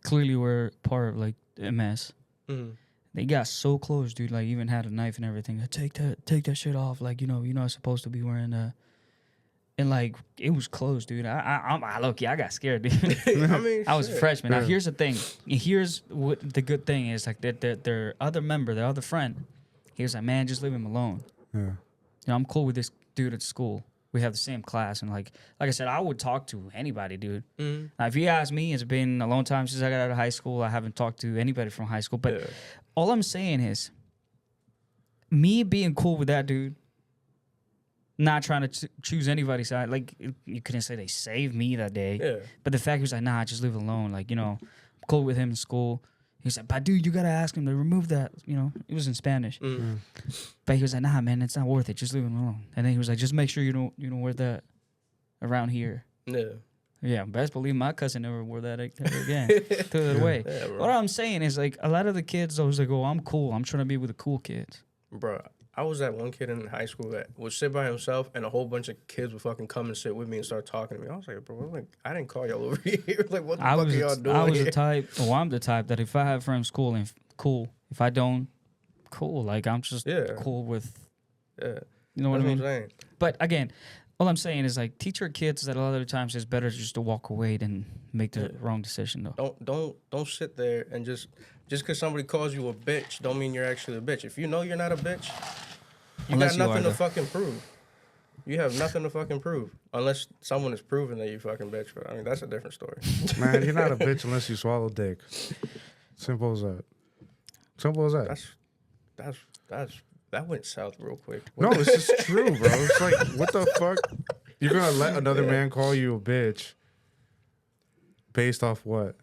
clearly were part of like MS. Mm-hmm. They got so close, dude. Like even had a knife and everything. Take that shit off. Like you're not supposed to be wearing and like it was close, dude. I look, I got scared, dude. I mean, I was a freshman. Yeah. Now here's the thing. Here's what the good thing is. Like their other member, their other friend, he was like, man, just leave him alone. Yeah. I'm cool with this dude at school. We have the same class, and like I said, I would talk to anybody, dude. Mm-hmm. Now, if you ask me, it's been a long time since I got out of high school. I haven't talked to anybody from high school, but all I'm saying is, me being cool with that dude, not trying to choose anybody's side. Like you couldn't say they saved me that day, Yeah. but the fact he was like, nah, just leave it alone. Like I'm cool with him in school. He said, but dude, you gotta ask him to remove that. It was in Spanish. Mm-hmm. But he was like, nah, man, it's not worth it. Just leave him alone. And then he was like, just make sure you don't wear that around here. Yeah. Yeah, best believe my cousin never wore that ever again. Threw that away. Yeah, bro. What I'm saying is, like, a lot of the kids, I was like, oh, I'm cool. I'm trying to be with the cool kids. Bro, I was that one kid in high school that would sit by himself, and a whole bunch of kids would fucking come and sit with me and start talking to me. I was like, bro, I didn't call y'all over here. Like, what the fuck are y'all doing I was here? the type, I'm the type that if I have friends, cool. If I don't, cool. Like, I'm just cool with, Yeah. you know what I mean? That's what I'm saying. But again, all I'm saying is, like, teach your kids that a lot of the times it's better just to walk away than make the wrong decision, though. Don't sit there and just because somebody calls you a bitch don't mean you're actually a bitch. If you know you're not a bitch, you Unless got you nothing are, to fucking prove. You have nothing to fucking prove unless someone is proving that you fucking bitch. But I mean, that's a different story. Man, you're not a bitch unless you swallow dick. Simple as that. Simple as that. That went south real quick. No, it's just true, bro. It's like, what the fuck? You're gonna let another man call you a bitch based off what?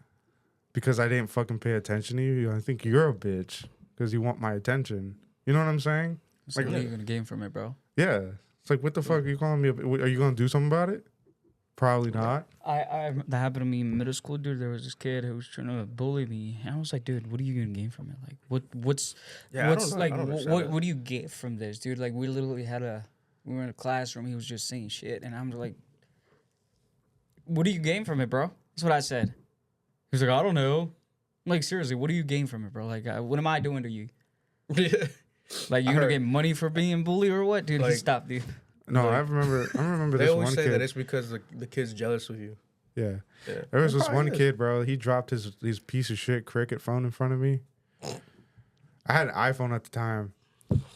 Because I didn't fucking pay attention to you? I think you're a bitch because you want my attention. You know what I'm saying? So what are you going to gain from it, bro? Yeah. It's like, what the fuck are you calling me? Are you gonna do something about it? Probably not. That happened to me in middle school, dude. There was this kid who was trying to bully me, and I was like, dude, what are you going to gain from it? Like, what's like, what do you get from this, dude? Like, we literally we were in a classroom. He was just saying shit, and I'm like, what do you gain from it, bro? That's what I said. He was like, I don't know. I'm like, seriously, what do you gain from it, bro? Like, what am I doing to you? Like, you gonna get money for being bullied or what, dude? Like, stop, dude. No, I remember They this always one say kid. that it's because the kid's jealous of you. Yeah. Yeah. There was It this probably one is. kid, bro. He dropped his piece of shit cricket phone in front of me. I had an iPhone at the time.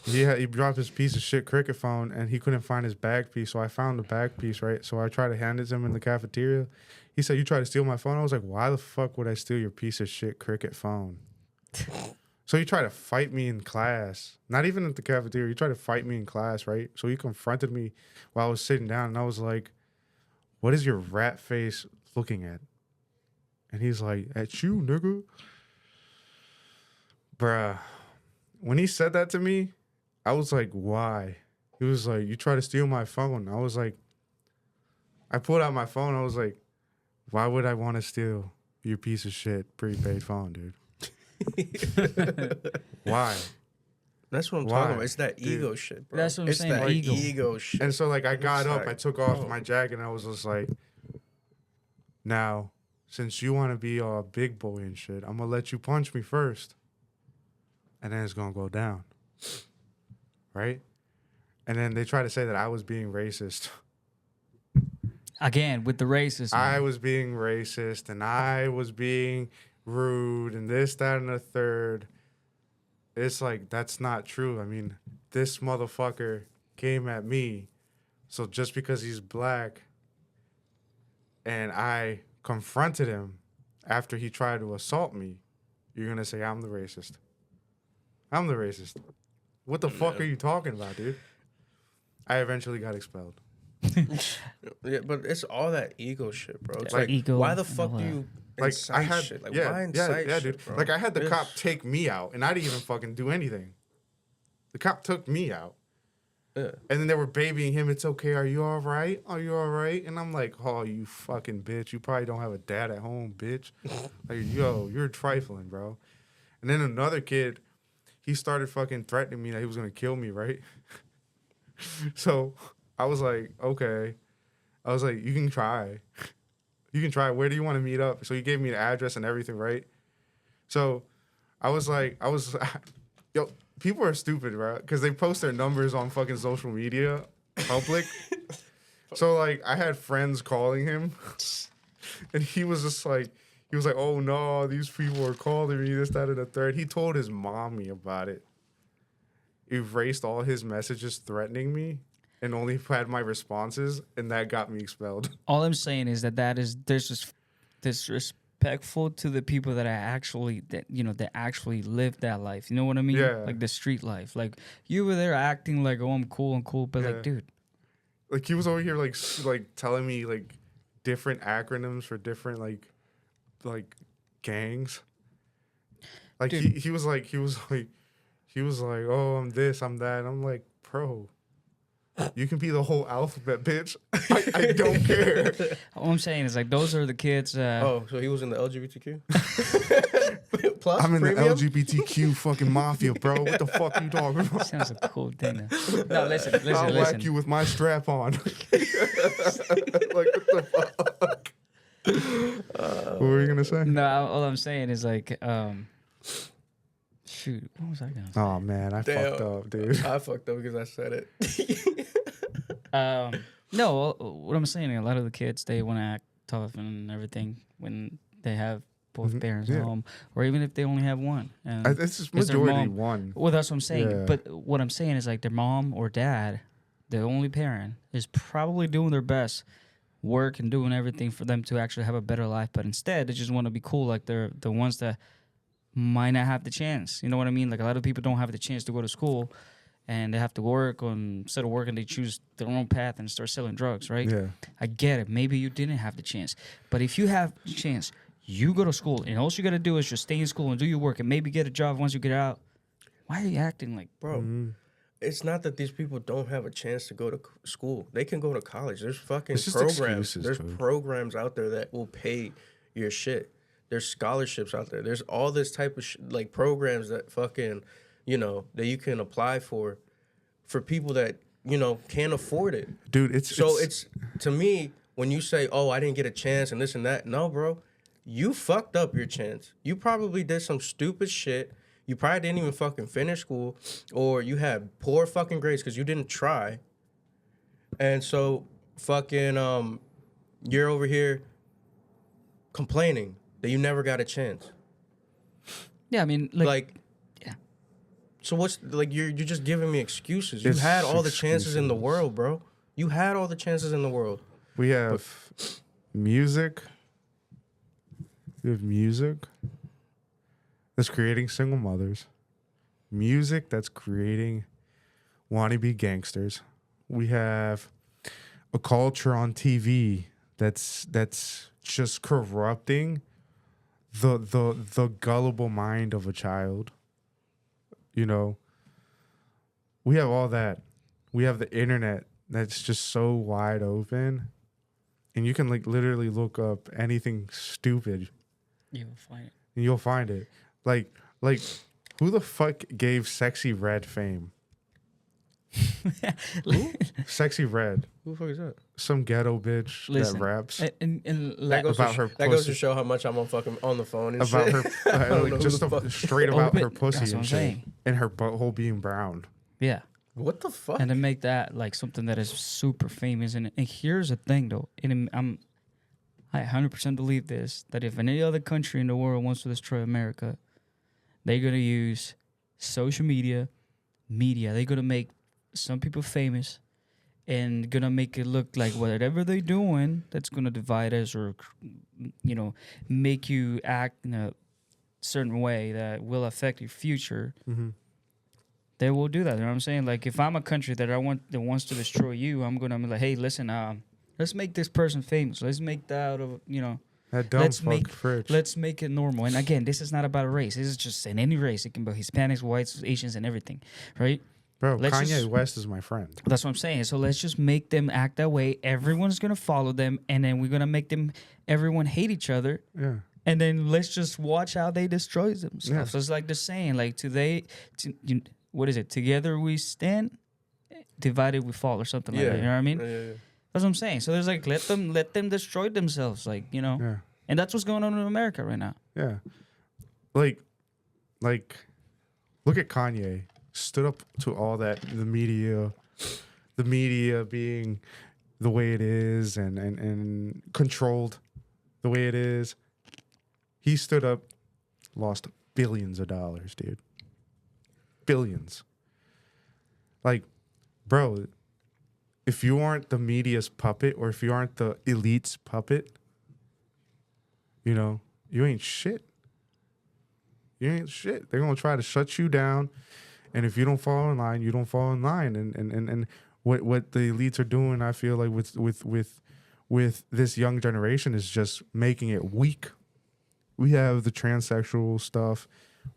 He dropped his piece of shit cricket phone, and he couldn't find his bag piece. So I found the bag piece, right? So I tried to hand it to him in the cafeteria. He said, "You tried to steal my phone?" I was like, "Why the fuck would I steal your piece of shit cricket phone?" So he tried to fight me in class. Not even at the cafeteria. He tried to fight me in class, right? So he confronted me while I was sitting down, and I was like, "What is your rat face looking at?" And he's like, "At you, nigga." Bruh. When he said that to me, I was like, "Why?" He was like, "You try to steal my phone." I was like, I pulled out my phone. I was like, "Why would I want to steal your piece of shit prepaid phone, dude?" Why? That's what I'm Why? talking about. It's that Dude. ego shit, bro. That's what I'm it's saying, that ego. ego shit. And so, like, I got up, like, I took off bro. my jacket, and I was just like, "Now, since you want to be all big boy and shit, I'm gonna let you punch me first, and then it's gonna go down, right?" And then they try to say that I was being racist. Again, with the racism. I was being racist, and I was being rude and this, that, and the third. It's like, that's not true. I mean, this motherfucker came at me. So just because he's black and I confronted him after he tried to assault me, you're going to say I'm the racist. I'm the racist. What the fuck are you talking about, dude? I eventually got expelled. Yeah, but it's all that ego shit, bro. It's Like like, ego why the and fuck all do that. you Like, incite I had, shit? Like, yeah, why incite yeah, shit, dude. bro? Like, I had the It's- cop take me out, and I didn't even fucking do anything. The cop took me out. Yeah. And then they were babying him. It's okay. Are you all right? Are you all right? And I'm like, oh, you fucking bitch. You probably don't have a dad at home, bitch. Like, yo, you're trifling, bro. And then another kid, he started fucking threatening me that he was going to kill me, right? So I was like, okay. I was like, you can try. You can try. Where do you want to meet up? So he gave me the address and everything, right? So I was like, yo, people are stupid, bro, because they post their numbers on fucking social media, public. So like, I had friends calling him, and he was like, oh no, these people are calling me, this, that, and the third. He told his mommy about it. Erased all his messages threatening me, and only had my responses, and that got me expelled. All I'm saying is there's just disrespectful to the people that actually live that life. You know what I mean? Yeah. Like the street life. Like you were there acting like, oh, I'm cool, but Yeah. like, dude, Like he was over here like telling me like different acronyms for different like gangs. Like Dude. he was like, oh, I'm this, I'm that. And I'm like, bro, you can be the whole alphabet, bitch. I don't care. all I'm saying is like those are the kids. Oh, so he was in the LGBTQ? Plus, I'm in premium? the LGBTQ fucking mafia, bro. What the fuck are you talking about? Sounds a cool thing. No, listen. I'll whack you with my strap on. Like, what the fuck? What were you gonna say? No, all I'm saying is like, shoot, what was I gonna say? Oh man, I Damn. fucked up, dude. I fucked up because I said it. No, what I'm saying, a lot of the kids they want to act tough and everything when they have both parents yeah. at home, or even if they only have one. And It's just it's their majority mom. one. Well, that's what I'm saying. Yeah. But what I'm saying is like their mom or dad, the only parent, is probably doing their best work and doing everything for them to actually have a better life. But instead, they just want to be cool like they're the ones that might not have the chance. You know what I mean? Like a lot of people don't have the chance to go to school and they have to work. Instead of working, they choose their own path and start selling drugs, right? Yeah. I get it. Maybe you didn't have the chance. But if you have the chance, you go to school and all you got to do is just stay in school and do your work and maybe get a job once you get out. Why are you acting like... Bro, it's not that these people don't have a chance to go to school. They can go to college. There's fucking It's just programs. excuses, There's dude. programs out there that will pay your shit. There's scholarships out there. There's all this type of like programs that fucking, that you can apply for people that, can't afford it. Dude, It's to me, when you say, oh, I didn't get a chance and this and that, no, bro, you fucked up your chance. You probably did some stupid shit. You probably didn't even fucking finish school, or you had poor fucking grades because you didn't try. And so fucking you're over here complaining that you never got a chance. Yeah, I mean, Like yeah. So what's like you're just giving me excuses. You It's had all the chances in the excuses. world, bro. You had all the chances in the world. We have music. We have music that's creating single mothers. Music that's creating wannabe gangsters. We have a culture on TV that's just corrupting the gullible mind of a child. We have all that. We have the internet that's just so wide open, and you can like literally look up anything stupid You will find it. and you'll find it. Like who the fuck gave Sexy Red fame? Sexy Red, Who the fuck is that? some ghetto bitch Listen, that raps and That goes, about to, her that goes pussy. to show how much I'm on the phone and about shit. I her don't know who just the fuck- straight about her but pussy that's what and I'm shit, saying. and her butthole being brown. yeah. What the fuck? And to make that like something that is super famous. And here's the thing, though. And I'm I 100% believe this, that if any other country in the world wants to destroy America, they're going to use social media. They're going to make some people famous and going to make it look like whatever they're doing that's going to divide us or, make you act in a certain way that will affect your future. Mm-hmm. They will do that. You know what I'm saying? Like, if I'm a country that wants to destroy you, I'm going to be like, hey, listen, let's make this person famous. Let's make that, That dumb fuck fridge. let's make it normal. And again, this is not about a race. This is just in any race. It can be Hispanics, whites, Asians, and everything, right? Bro, let's Kanye West is my friend. That's what I'm saying. So let's just make them act that way. Everyone's going to follow them, and then we're going to make everyone hate each other. Yeah. And then let's just watch how they destroy themselves. Yeah. So it's like the saying, like, what is it? Together we stand, divided we fall, or something like that. You know what I mean? Yeah. That's what I'm saying. So there's like, let them destroy themselves, like, Yeah. And that's what's going on in America right now. Yeah. Like, look at Kanye. Stood up to all that, the media being the way it is and controlled the way it is. He stood up, lost billions of dollars, dude. Billions. Like, bro, if you aren't the media's puppet or if you aren't the elite's puppet, you ain't shit. You ain't shit. They're going to try to shut you down. And if you don't fall in line, you don't fall in line. And what the elites are doing, I feel like with this young generation is just making it weak. We have the transsexual stuff.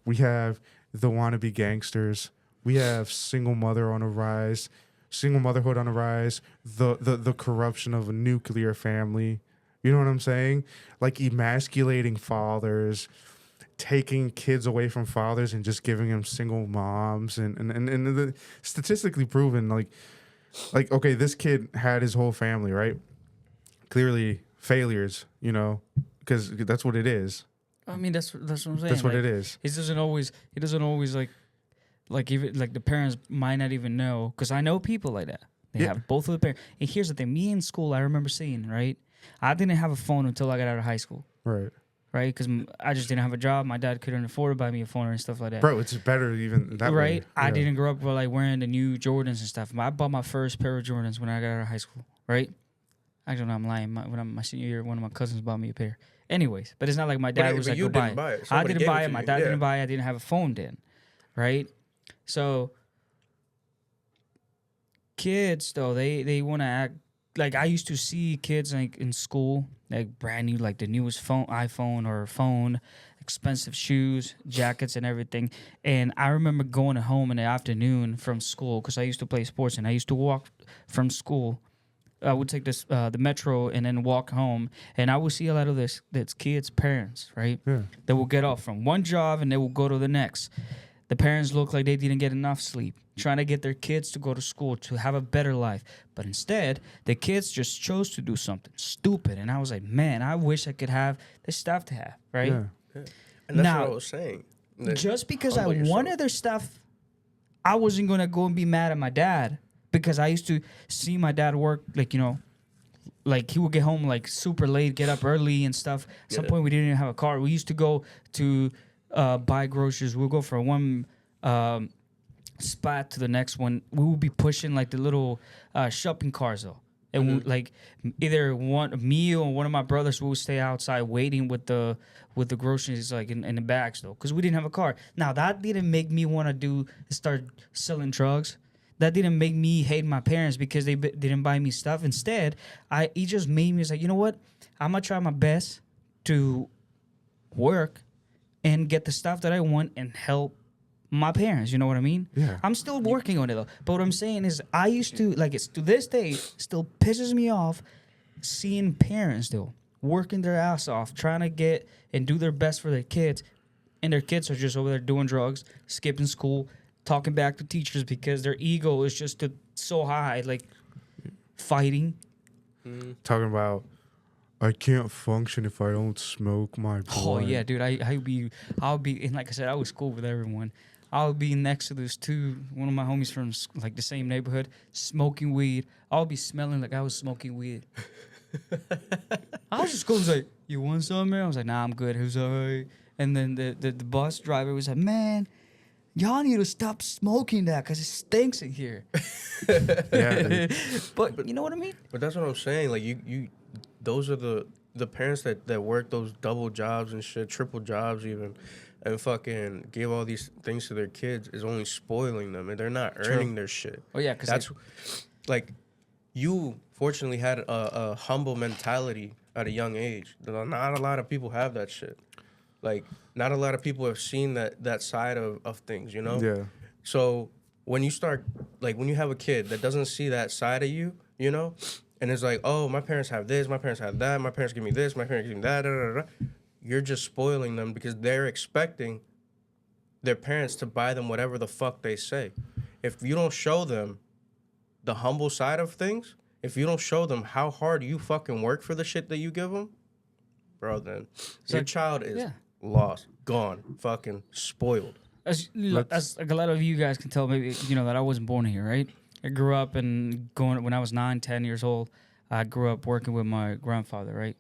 We have the wannabe gangsters. We have single motherhood on a rise. The corruption of a nuclear family. You know what I'm saying? Like emasculating fathers, taking kids away from fathers and just giving them single moms, and the statistically proven, like okay, this kid had his whole family, right? Clearly failures, because that's what it is. I mean, that's what I'm saying. That's what it is. He doesn't always like even like the parents might not even know, because I know people like that. They have both of the parents. And here's the thing: me in school, I remember seeing, right? I didn't have a phone until I got out of high school. Right. Right, because I just didn't have a job. My dad couldn't afford to buy me a phone and stuff like that. Bro, it's better even that way. Right, I Yeah. didn't grow up with like wearing the new Jordans and stuff. I bought my first pair of Jordans when I got out of high school. Right, actually, no, I'm lying. My senior year, one of my cousins bought me a pair. Anyways, but it's not like my dad was like, you go didn't buy it. I Somebody didn't gave buy it it. to My you. dad Yeah. didn't buy it. I didn't have a phone then. Right, so kids though they want to act like I used to see kids like in school, like brand new, like the newest iPhone or phone, expensive shoes, jackets, and everything. And I remember going home in the afternoon from school, because I used to play sports and I used to walk from school. I would take the metro and then walk home, and I would see a lot of this kids' parents, right? Yeah. They will get off from one job and they will go to the next. The parents look like they didn't get enough sleep, trying to get their kids to go to school, to have a better life. But instead, the kids just chose to do something stupid. And I was like, man, I wish I could have the stuff to have, right? Yeah. And that's Now, what I was saying. That Just because I humble yourself. wanted their stuff, I wasn't going to go and be mad at my dad, because I used to see my dad work, like he would get home like super late, get up early and stuff. At some point, we didn't even have a car. We used to go to buy groceries. We'll go from one spot to the next one. We would be pushing like the little shopping cars though, and we, like either me or one of my brothers would stay outside waiting with the groceries like in the bags though, because we didn't have a car. Now that didn't make me want to start selling drugs. That didn't make me hate my parents because they didn't buy me stuff. Instead, it just made me like, you know what? I'm gonna try my best to work and get the stuff that I want and help my parents. You know what I mean? Yeah. I'm still working on it though. But what I'm saying is, I used to it's to this day still pisses me off seeing parents though working their ass off, trying to get and do their best for their kids, and their kids are just over there doing drugs, skipping school, talking back to teachers because their ego is just so high, like fighting. Talking about, I can't function if I don't smoke my blunt. Oh yeah, dude. I'll be, and like I said, I was cool with everyone. I'll be next to one of my homies from like the same neighborhood, smoking weed. I'll be smelling like I was smoking weed. I was just cool. He was like, "You want some, man?" I was like, "Nah, I'm good." He was like, "All right." And then the bus driver was like, "Man, y'all need to stop smoking that because it stinks in here." Yeah, but you know what I mean? But that's what I'm saying. Like you those are the parents that work those double jobs and shit, triple jobs even, and fucking give all these things to their kids is only spoiling them, and they're not earning their shit. Oh yeah, because That's like you fortunately had a humble mentality at a young age. Not a lot of people have that shit. Like not a lot of people have seen that side of things, you know? yeah. So when you start, like when you have a kid that doesn't see that side of you, you know, and it's like, oh, my parents have this, my parents have that, my parents give me this, my parents give me that, da, da, da, da. You're just spoiling them because they're expecting their parents to buy them whatever the fuck they say. If you don't show them the humble side of things, if you don't show them how hard you fucking work for the shit that you give them, bro, then your child is lost, gone, fucking spoiled. As like a lot of you guys can tell, maybe you know that I wasn't born here, right? I grew up and going when I was 9, 10 years old. I grew up working with my grandfather, right?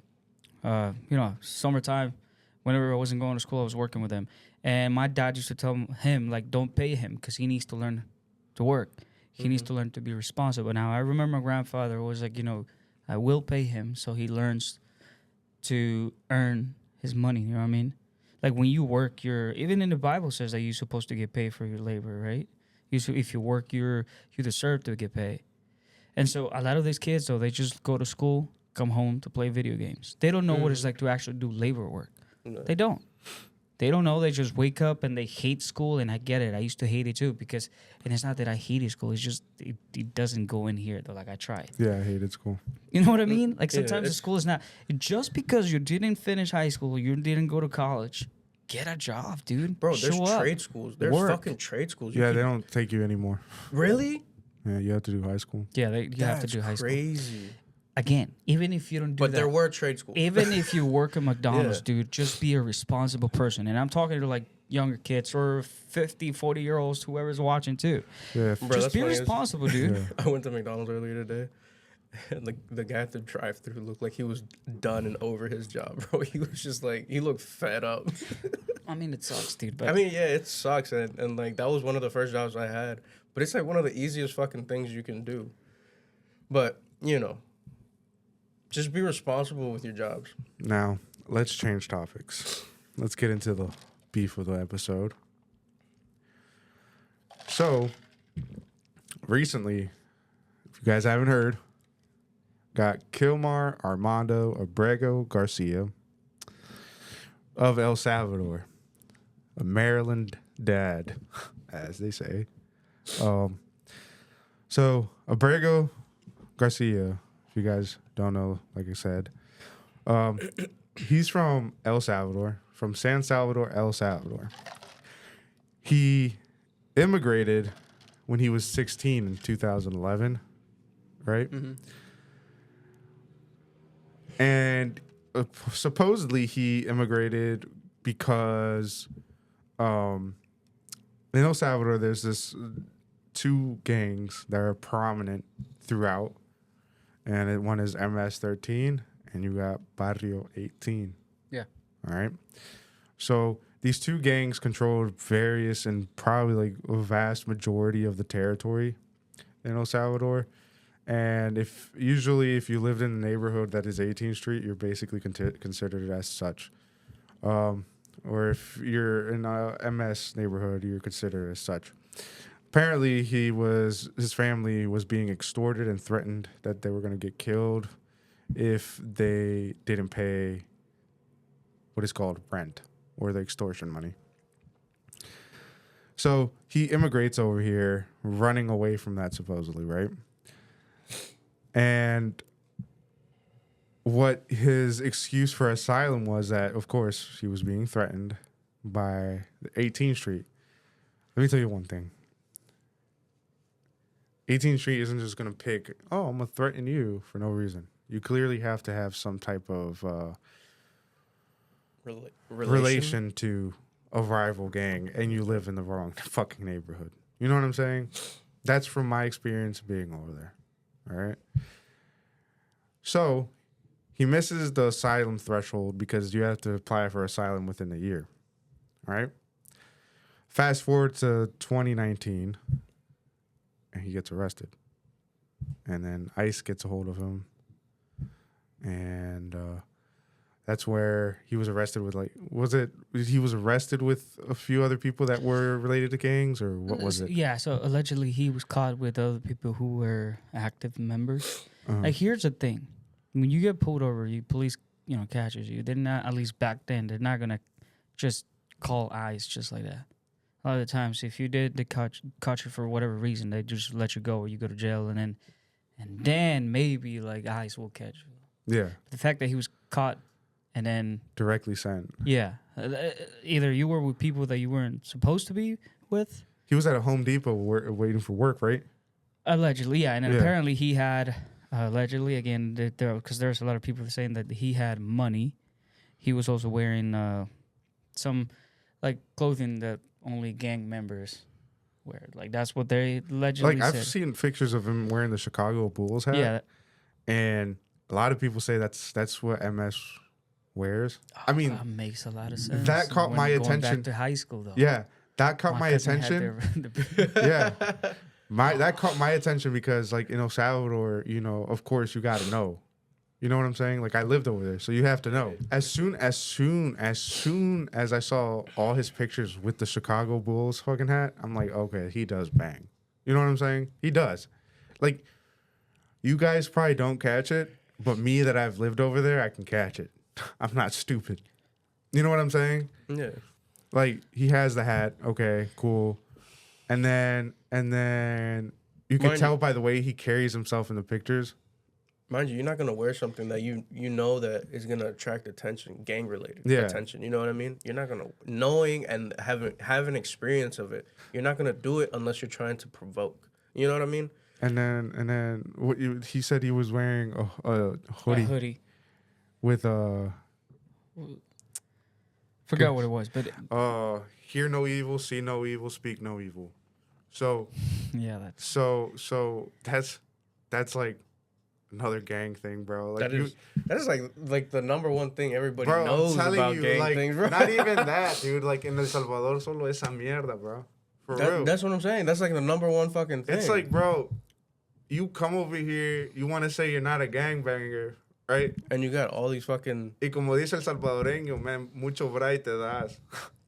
You know, summertime, whenever I wasn't going to school, I was working with him. And my dad used to tell him, like, don't pay him because he needs to learn to work. He needs to learn to be responsible. Now, I remember my grandfather was like, you know, I will pay him so he learns to earn his money. You know what I mean? Like, when you work, even in the Bible says that you're supposed to get paid for your labor, right? If you work, you deserve to get paid. And so a lot of these kids, though, they just go to school, come home to play video games. They don't know what it's like to actually do labor work. No. They don't. They don't know. They just wake up and they hate school, and I get it. I used to hate it too and it's not that I hated school. It's just it doesn't go in here though. Like I tried. Yeah, I hated school. You know what I mean? Like sometimes the school is not just because you didn't finish high school, you didn't go to college. Get a job, dude. Bro, there's Show trade up. schools. There's fucking trade schools. Yeah, they don't take you anymore. Really? Yeah, you have to do high school. Yeah, you have to do high school. Crazy. Again, even if you don't do but that. There were trade schools. Even if you work at McDonald's, dude, just be a responsible person. And I'm talking to like younger kids or 50, 40-year-olds, whoever's watching too. Yeah, Bro, just be responsible, dude. Yeah. I went to McDonald's earlier today, and the guy at the drive-thru looked like he was done and over his job, bro. He was just like, he looked fed up. I mean, it sucks, dude. But I mean, yeah, it sucks. And like, that was one of the first jobs I had. But it's like one of the easiest fucking things you can do. But, you know, just be responsible with your jobs. Now, let's change topics. Let's get into the beef of the episode. So, recently, if you guys haven't heard, got Kilmar Armando Abrego Garcia of El Salvador, a Maryland dad, as they say. So, Abrego Garcia, if you guys don't know, like I said, he's from El Salvador, from San Salvador, El Salvador. He immigrated when he was 16 in 2011, right? Mm-hmm. And supposedly he immigrated because in El Salvador there's this two gangs that are prominent throughout, and one is MS-13 and you got Barrio 18. yeah. All right. So these two gangs controlled various and probably like a vast majority of the territory in El Salvador. And if you lived in a neighborhood that is 18th Street, you're basically considered as such. Or if you're in a MS neighborhood, you're considered as such. Apparently, his family was being extorted and threatened that they were going to get killed if they didn't pay what is called rent or the extortion money. So he immigrates over here, running away from that supposedly, right? And what his excuse for asylum was that, of course, he was being threatened by the 18th Street. Let me tell you one thing. 18th Street isn't just going to pick, oh, I'm going to threaten you for no reason. You clearly have to have some type of relation to a rival gang, and you live in the wrong fucking neighborhood. You know what I'm saying? That's from my experience being over there. All right. So he misses the asylum threshold because you have to apply for asylum within a year. All right. Fast forward to 2019, and he gets arrested. And then ICE gets a hold of him. And that's where he was arrested with, like, he was arrested with a few other people that were related to gangs, or what was it? Yeah, so allegedly he was caught with other people who were active members. Like, here's the thing. When you get pulled over, police, catches you. They're not, at least back then, they're not going to just call ICE just like that. A lot of the times, if you they caught you for whatever reason, they just let you go or you go to jail, and then maybe, like, ICE will catch you. Yeah. The fact that he was caught and then... Directly sent. Yeah. Either you were with people that you weren't supposed to be with. He was at a Home Depot waiting for work, right? Allegedly, yeah. And then apparently he had... allegedly, again, because there's a lot of people saying that he had money. He was also wearing some, like, clothing that only gang members wear. Like, that's what they allegedly said. I've seen pictures of him wearing the Chicago Bulls hat. Yeah. And a lot of people say that's what MS wears. I mean, that makes a lot of sense. That caught my attention. Going back to high school, though. Yeah, that caught my attention. Yeah. That caught my attention because, like, in El Salvador, of course you got to know. You know what I'm saying? Like, I lived over there, so you have to know. As soon as I saw all his pictures with the Chicago Bulls fucking hat, I'm like, okay, he does bang. You know what I'm saying? He does. Like, you guys probably don't catch it, but me that I've lived over there, I can catch it. I'm not stupid. You know what I'm saying? Yeah. Like, he has the hat. Okay, cool. And then you can tell by the way he carries himself in the pictures. Mind you, you're not gonna wear something that you know that is gonna attract attention, gang related attention. You know what I mean? You're not gonna, knowing and having experience of it. You're not gonna do it unless you're trying to provoke. You know what I mean? And then he said he was wearing a hoodie. With forgot what it was, but hear no evil, see no evil, speak no evil. So yeah, that's so that's like another gang thing, bro. Like, that is like the number one thing everybody bro, knows about gang like, things, bro. Not even that, dude. Like, in El Salvador, solo esa mierda, bro. For real. That's what I'm saying. That's like the number one fucking thing. It's like, bro, you come over here, you want to say you're not a gangbanger, right? And you got all these fucking... Y como dice el salvadoreño, man, mucho bray te das.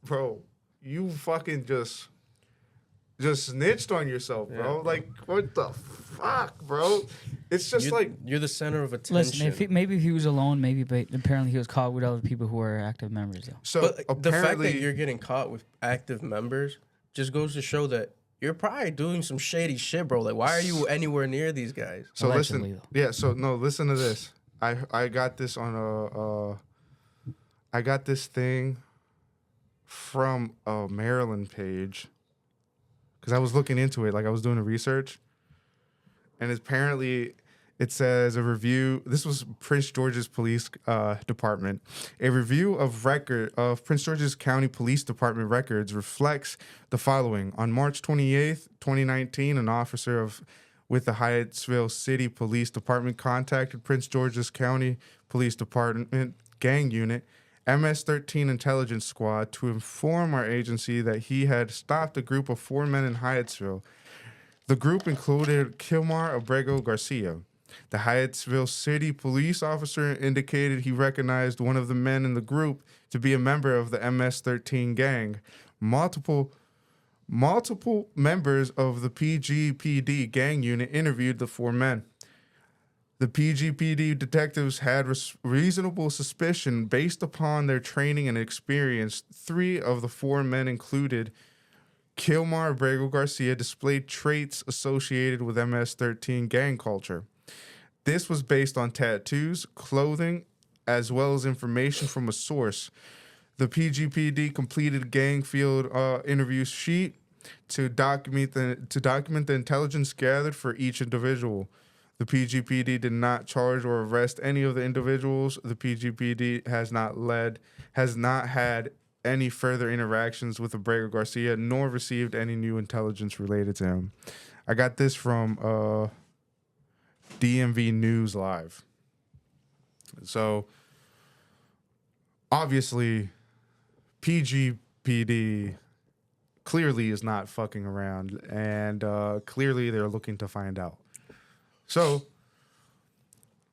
Bro, you fucking just snitched on yourself, bro. Yeah. Like, what the fuck, bro? It's just you're the center of attention. Listen, maybe if he was alone, but apparently he was caught with other people who are active members, though. So but the fact that you're getting caught with active members just goes to show that you're probably doing some shady shit, bro. Like, why are you anywhere near these guys? So allegedly, listen, though. Yeah. So no, listen to this. I got this on I got this thing from a Maryland page because I was looking into it, like I was doing the research, and apparently it says a review. This was Prince George's Police Department. A review of Prince George's County Police Department records reflects the following: on March 28th, 2019, an officer with the Hyattsville City Police Department contacted Prince George's County Police Department Gang Unit MS-13 Intelligence Squad to inform our agency that he had stopped a group of 4 men in Hyattsville. The group included Kilmar Abrego Garcias. The Hyattsville City police officer indicated he recognized one of the men in the group to be a member of the MS-13 gang. Multiple members of the PGPD gang unit interviewed the 4 men. The PGPD detectives had reasonable suspicion based upon their training and experience. 3 of the 4 men included Kilmar Abrego Garcia displayed traits associated with MS-13 gang culture. This was based on tattoos, clothing, as well as information from a source. The PGPD completed gang field interview sheet to document the intelligence gathered for each individual. The PGPD did not charge or arrest any of the individuals. The PGPD has not had any further interactions with Abrego Garcia, nor received any new intelligence related to him. I got this from DMV News Live. So obviously, PGPD clearly is not fucking around, and clearly they're looking to find out. So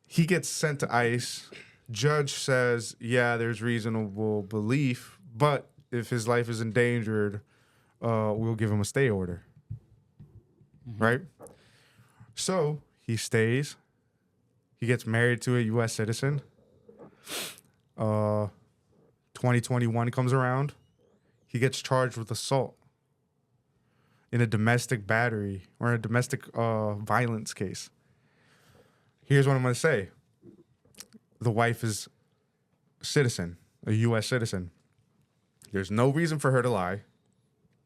he gets sent to ICE. Judge says, yeah, there's reasonable belief, but if his life is endangered, we'll give him a stay order. Right? So he stays. He gets married to a U.S. citizen. 2021 comes around. He gets charged with assault in a domestic battery or a domestic violence case. Here's what I'm going to say. The wife is a citizen, a U.S. citizen. There's no reason for her to lie,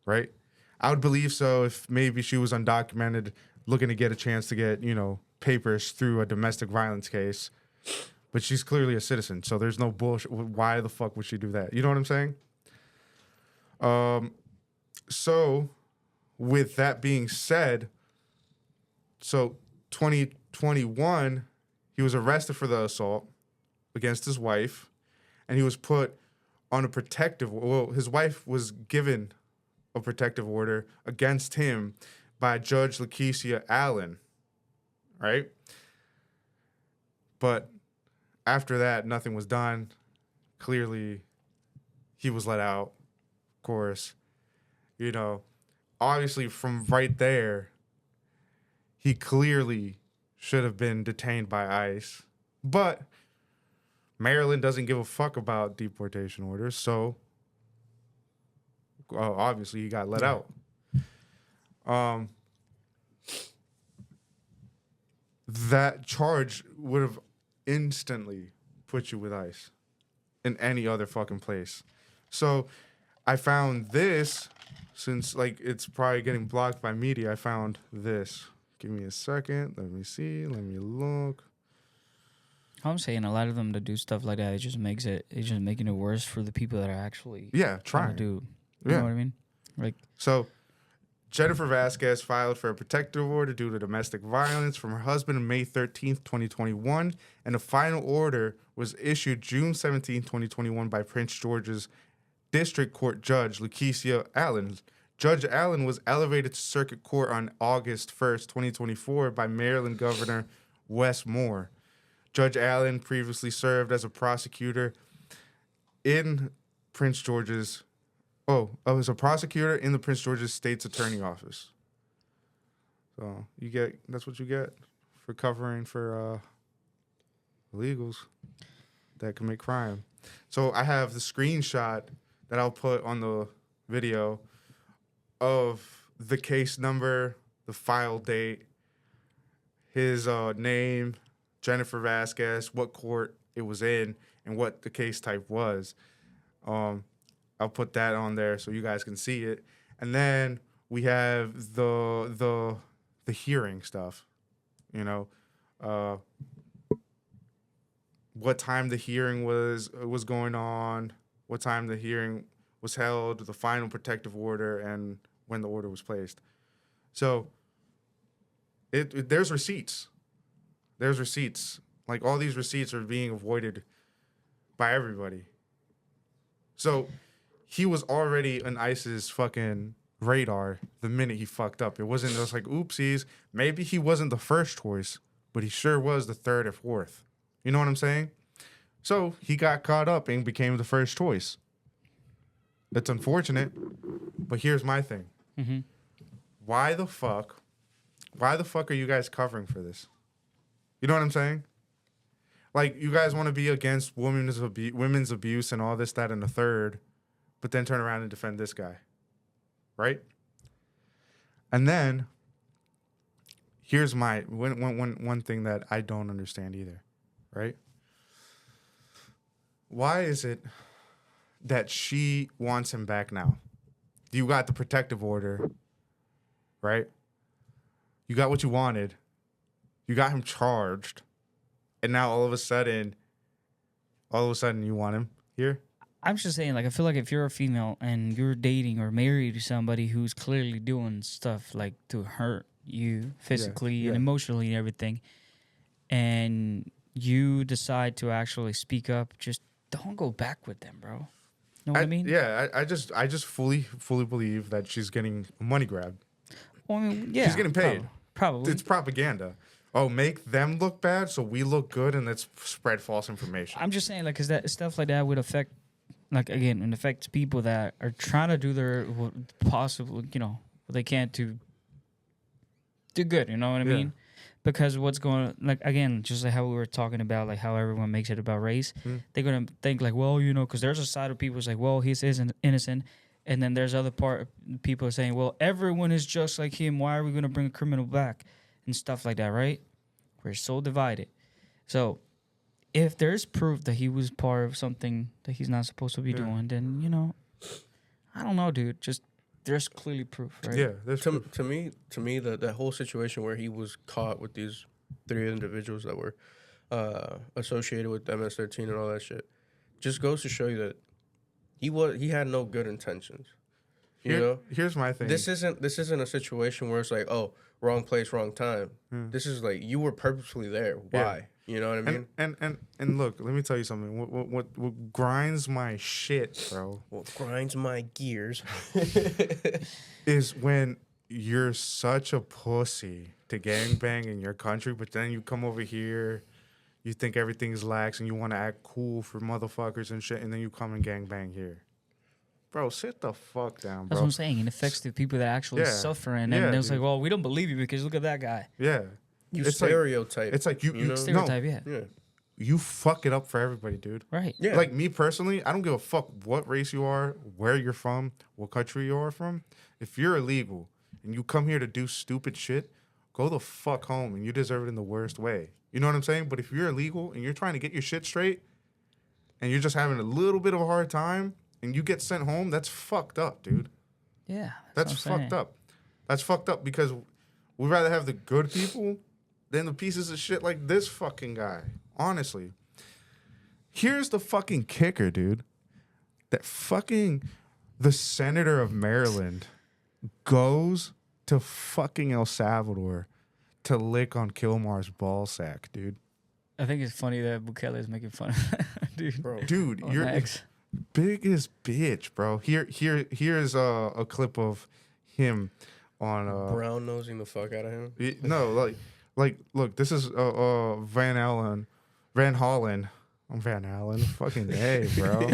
right? I would believe so if maybe she was undocumented, looking to get a chance to get, papers through a domestic violence case. But she's clearly a citizen, so there's no bullshit. Why the fuck would she do that? You know what I'm saying? So with that being said, so 2021, he was arrested for the assault against his wife, and he was put on a protective. Well, his wife was given a protective order against him by Judge Lakeisha Allen, right? But after that, nothing was done. Clearly, he was let out. Of course, obviously from right there, he clearly should have been detained by ICE. But Maryland doesn't give a fuck about deportation orders, so obviously he got let out. That charge would have instantly put you with ICE in any other fucking place. So I found this, since it's probably getting blocked by media, I found this. Give me a second. Let me see. Let me look. I'm saying a lot of them to do stuff like that, it's just making it worse for the people that are actually trying to do. You Yeah. know what I mean? So Jennifer Vasquez filed for a protective order due to domestic violence from her husband on May 13th, 2021, and a final order was issued June 17th, 2021 by Prince George's District Court Judge Lakeisha Allen. Judge Allen was elevated to circuit court on August 1st, 2024 by Maryland Governor Wes Moore. Judge Allen previously served as a prosecutor in Prince George's was a prosecutor in the Prince George's State's Attorney Office. So that's what you get for covering for illegals that commit crime. So I have the screenshot that I'll put on the video of the case number, the file date, his name, Jennifer Vasquez, what court it was in, and what the case type was. I'll put that on there so you guys can see it. And then we have the hearing stuff, what time the hearing was going on, what time the hearing was held, the final protective order, and when the order was placed. So there's receipts. There's receipts. All these receipts are being avoided by everybody. So he was already on ICE's fucking radar the minute he fucked up. It wasn't just oopsies. Maybe he wasn't the first choice, but he sure was the third or fourth. You know what I'm saying? So he got caught up and became the first choice. That's unfortunate, but here's my thing. Mm-hmm. Why the fuck are you guys covering for this? You know what I'm saying? You guys want to be against women's abuse and all this, that, and the third, but then turn around and defend this guy, right? And then here's my one thing that I don't understand either, right? Why is it that she wants him back now? You got the protective order, right? You got what you wanted. You got him charged, and now all of a sudden you want him here? I'm just saying, I feel like if you're a female and you're dating or married to somebody who's clearly doing stuff to hurt you physically and emotionally and everything, and you decide to actually speak up, just don't go back with them, bro. Know what I mean? Yeah, I just fully believe that she's getting a money grab. Well, I mean, yeah. She's getting paid. Probably. It's propaganda. Oh, make them look bad so we look good, and let's spread false information. I'm just saying, like, because that stuff like that would affect, like, again, it affects people that are trying to do their possible, you know, what they can to do good. You know what I mean? Because what's going, like, again, just like how we were talking about, like how everyone makes it about race, they're gonna think like, well, you know, because there's a side of people who's like, well, he's innocent, and then there's other people are saying, well, everyone is just like him. Why are we gonna bring a criminal back and stuff like that, right? We're so divided. So if there's proof that he was part of something that he's not supposed to be doing, then, you know, I don't know, dude. Just there's clearly proof, right? Yeah, there's To me, the whole situation where he was caught with these 3 individuals that were associated with MS-13 and all that shit, just goes to show you that he had no good intentions. You know, here's my thing. This isn't a situation where it's like, oh, wrong place, wrong time. This is like you were purposefully there. Why? You know what I mean? And look, let me tell you something. What grinds my shit, bro? What grinds my gears is when you're such a pussy to gangbang in your country, but then you come over here, you think everything's lax, and you want to act cool for motherfuckers and shit, and then you come and gangbang here. Bro, sit the fuck down, bro. That's what I'm saying. It affects the people that actually suffer. And then it's like, well, we don't believe you because look at that guy. Yeah. It's stereotype. It's like you know? Stereotype, Yeah. You fuck it up for everybody, dude. Right. Yeah. Like me personally, I don't give a fuck what race you are, where you're from, what country you are from. If you're illegal and you come here to do stupid shit, go the fuck home, and you deserve it in the worst way. You know what I'm saying? But if you're illegal and you're trying to get your shit straight and you're just having a little bit of a hard time and you get sent home, that's fucked up, dude. Yeah. That's fucked up. That's fucked up because we'd rather have the good people than the pieces of shit like this fucking guy. Honestly. Here's the fucking kicker, dude. That fucking the senator of Maryland goes to fucking El Salvador to lick on Kilmar's ball sack, dude. I think it's funny that Bukele is making fun of that, dude. Bro. Dude, you're Max. biggest bitch, bro. Here's a clip of him on brown nosing the fuck out of him. No, like look, this is Van Hollen. I'm Van Allen. Fucking A, bro.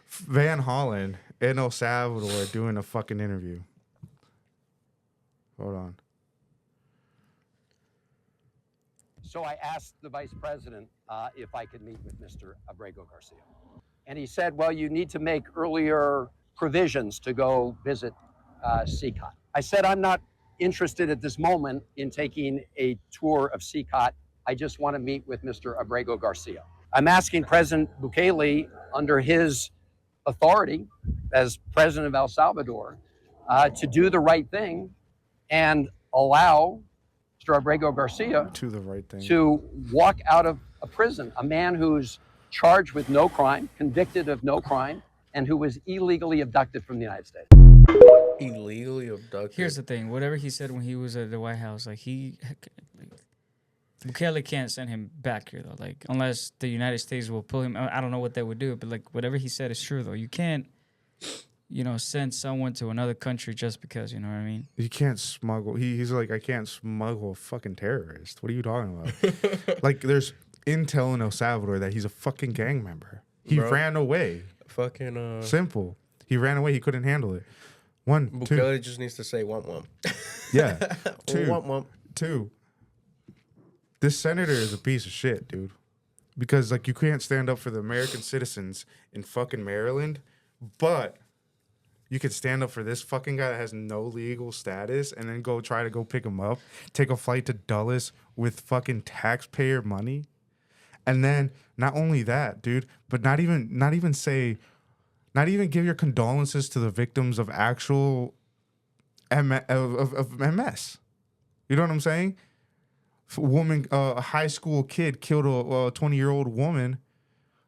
Van Hollen in El Salvador doing a fucking interview. Hold on. So I asked the vice president if I could meet with Mr. Abrego Garcia. And he said, well, you need to make earlier provisions to go visit CCOT. I said, I'm not interested at this moment in taking a tour of CCOT. I just want to meet with Mr. Abrego Garcia. I'm asking President Bukele, under his authority as president of El Salvador, to do the right thing and allow Mr. Abrego Garcia To the right thing. to walk out of a prison, a man who's charged with no crime, convicted of no crime, and who was illegally abducted from the United States. Illegally abducted. Here's the thing. Whatever he said when he was at the White House, Bukele can't send him back here, though. Like, unless the United States will pull him. I don't know what they would do, but, like, whatever he said is true, though. You can't, send someone to another country just because, you know what I mean? You can't smuggle. He's like, I can't smuggle a fucking terrorist. What are you talking about? Like, there's intel in El Salvador that he's a fucking gang member. He ran away. Fucking Simple. He ran away. He couldn't handle it. One, two. Bukele just needs to say womp. Yeah. Two. Womp. Two. This senator is a piece of shit, dude. Because, like, you can't stand up for the American citizens in fucking Maryland, but you can stand up for this fucking guy that has no legal status and then try to go pick him up, take a flight to Dulles with fucking taxpayer money. And then not only that, dude, but not even give your condolences to the victims of actual of MS. You know what I'm saying? A high school kid killed a 20-year-old woman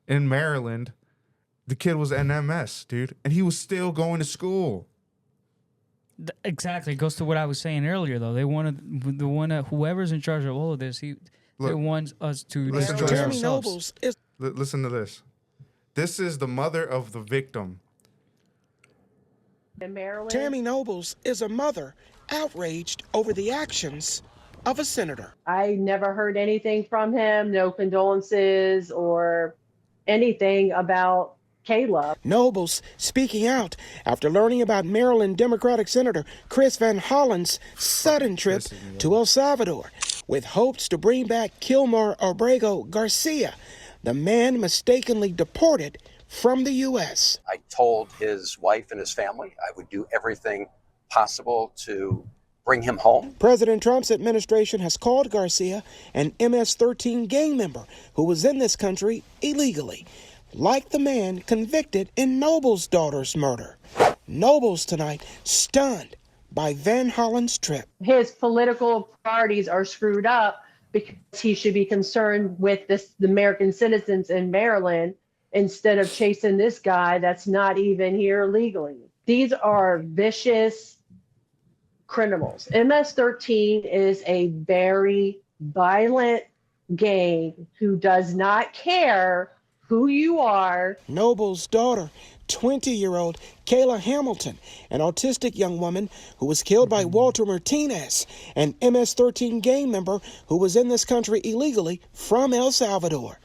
in Maryland. The kid was an MS, dude, and he was still going to school. Exactly. It goes to what I was saying earlier, though. They wanted whoever's in charge of all of this. It wants us to Listen to destroy this. Tammy ourselves. Nobles is Listen to this. This is the mother of the victim. In Maryland. Tammy Nobles is a mother outraged over the actions of a senator. I never heard anything from him, no condolences or anything about Caleb. Nobles speaking out after learning about Maryland Democratic Senator Chris Van Hollen's sudden trip to El Salvador with hopes to bring back Kilmar Abrego Garcia, the man mistakenly deported from the U.S. I told his wife and his family I would do everything possible to bring him home. President Trump's administration has called Garcia an MS-13 gang member who was in this country illegally, like the man convicted in Noble's daughter's murder. Nobles tonight stunned by Van Hollen's trip. His political priorities are screwed up because he should be concerned with the American citizens in Maryland instead of chasing this guy that's not even here legally. These are vicious criminals. MS-13 is a very violent gang who does not care who you are. Noble's daughter, 20-year-old Kayla Hamilton, an autistic young woman who was killed by Walter Martinez, an MS-13 gang member who was in this country illegally from El Salvador.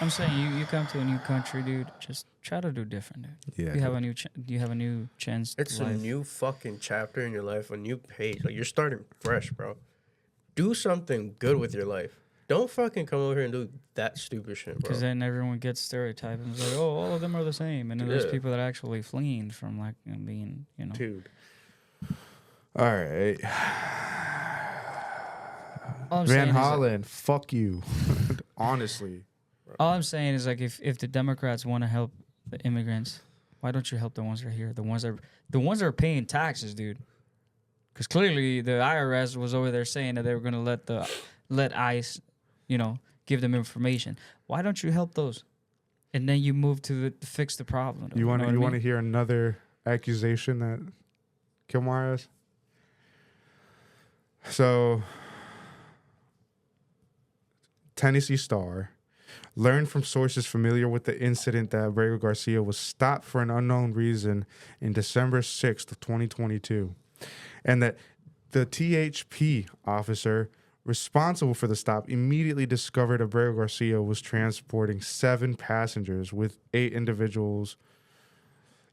I'm saying you come to a new country, dude. Just try to do different, dude. Yeah, You have a new you have a new chance. It's to a life. new fucking chapter in your life, a new page. Like, you're starting fresh, bro. Do something good with your life. Don't fucking come over here and do that stupid shit, bro. Because then everyone gets stereotyped and it's like, oh, all of them are the same. And then there's Yeah. people that are actually fleeing from like being, Dude. All right. All I'm Van saying is, Hollen, fuck you. Honestly. all I'm saying is like if the Democrats want to help the immigrants, why don't you help the ones that are here? The ones that are paying taxes, dude. Because clearly the IRS was over there saying that they were gonna let ICE, give them information. Why don't you help those? And then you move to fix the problem. You want know what I to mean? hear another accusation that Kilmar has? So, Tennessee Star learned from sources familiar with the incident that Abrego Garcia was stopped for an unknown reason in December 6th of 2022, and that the THP officer responsible for the stop immediately discovered Abrego Garcia was transporting 7 passengers with 8 individuals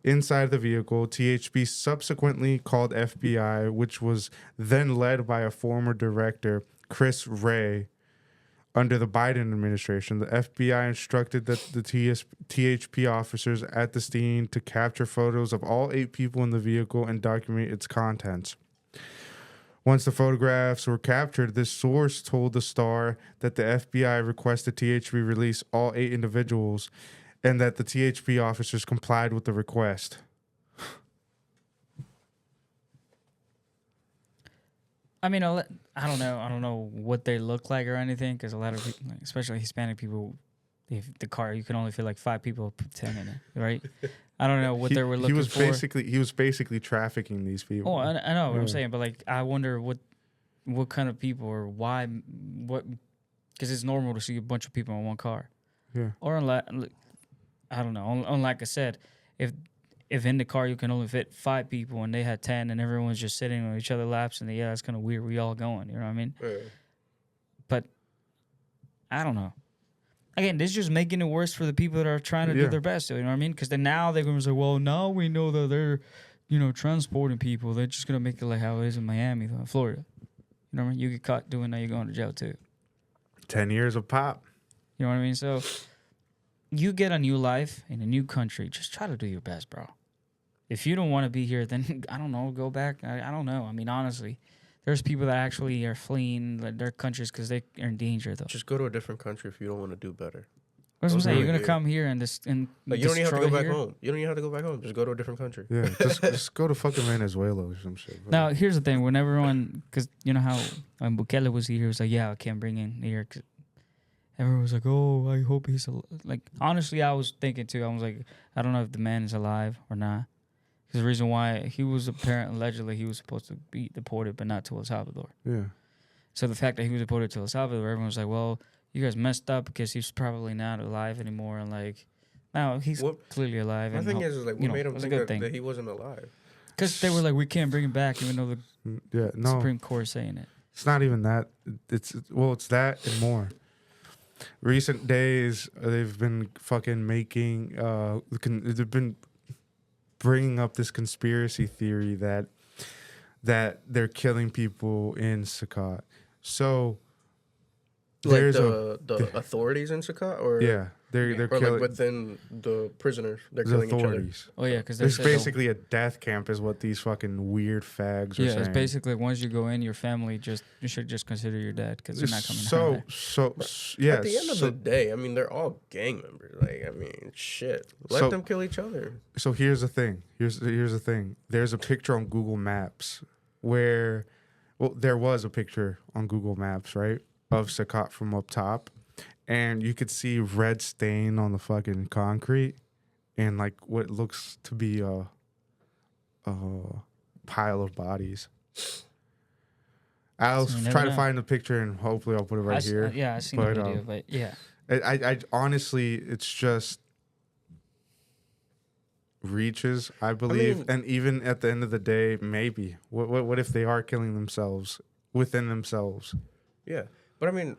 inside the vehicle. THP subsequently called FBI, which was then led by a former director, Chris Wray, under the Biden administration. The FBI instructed the THP officers at the scene to capture photos of all 8 people in the vehicle and document its contents. Once the photographs were captured, this source told the Star that the FBI requested THP release all 8 individuals and that the THP officers complied with the request. I mean, I don't know. I don't know what they look like or anything because a lot of people, especially Hispanic people, if the car you can only fit like 5 people, put 10 in it, right? I don't know what they were looking for. He was basically trafficking these people. Oh, I know what I'm saying, but like I wonder what kind of people or why because it's normal to see a bunch of people in one car. Yeah. Or unlike I don't know. Like I said, if in the car you can only fit 5 people and they had 10 and everyone's just sitting on each other's laps and that's kind of weird. We all going, you know what I mean? Yeah. But I don't know. Again, this is just making it worse for the people that are trying to do their best. You know what I mean? Because then now they're going to say, well, now we know that they're, transporting people. They're just going to make it like how it is in Miami, Florida. You know what I mean? You get caught doing that, you're going to jail too. 10 years of pop. You know what I mean? So you get a new life in a new country. Just try to do your best, bro. If you don't want to be here, then, I don't know, go back. I don't know. I mean, honestly, there's people that actually are fleeing their countries because they are in danger, though. Just go to a different country if you don't want to do better. That's what I'm saying. You're going to Yeah. come here and Like, you don't even have to go destroy back here. home. You don't even have to go back home. Just go to a different country. Yeah, just go to fucking Venezuela or some shit. Bro. Now, here's the thing. When everyone, because you know how when Bukele was here, he was like, yeah, I can't bring in here. Cause everyone was like, oh, I hope he's like, honestly, I was thinking too. I was like, I don't know if the man is alive or not. Because the reason why he was allegedly he was supposed to be deported, but not to El Salvador. Yeah. So the fact that he was deported to El Salvador, everyone was like, well, you guys messed up because he's probably not alive anymore. And like, now he's clearly alive. My and thing is like, what made him think that he wasn't alive? Because they were like, we can't bring him back, even though the Supreme Court is saying it. It's not even that. It's that and more. Recent days, they've been fucking making. They've been bringing up this conspiracy theory that they're killing people in Sakat. So, like the authorities in Sakat, or they're or killing like within the prisoners. They're the killing authorities. each Oh yeah, because it's basically a death camp, is what these fucking weird fags are saying. Yeah, it's basically once you go in, your family you should just consider your dead because you're not coming out. Yeah. At the end of the day, I mean, they're all gang members. Like, I mean, shit. Let them kill each other. So here's the thing. Here's the thing. There's a picture on Google Maps where, there was a picture on Google Maps, right, of Sakat from up top, and you could see red stain on the fucking concrete, and like what looks to be a pile of bodies. I'll try to find the picture and hopefully I'll put it right here. Yeah, I seen the video, but yeah. I honestly, it's just reaches, I believe, and even at the end of the day, maybe. What if they are killing themselves within themselves? Yeah, but I mean,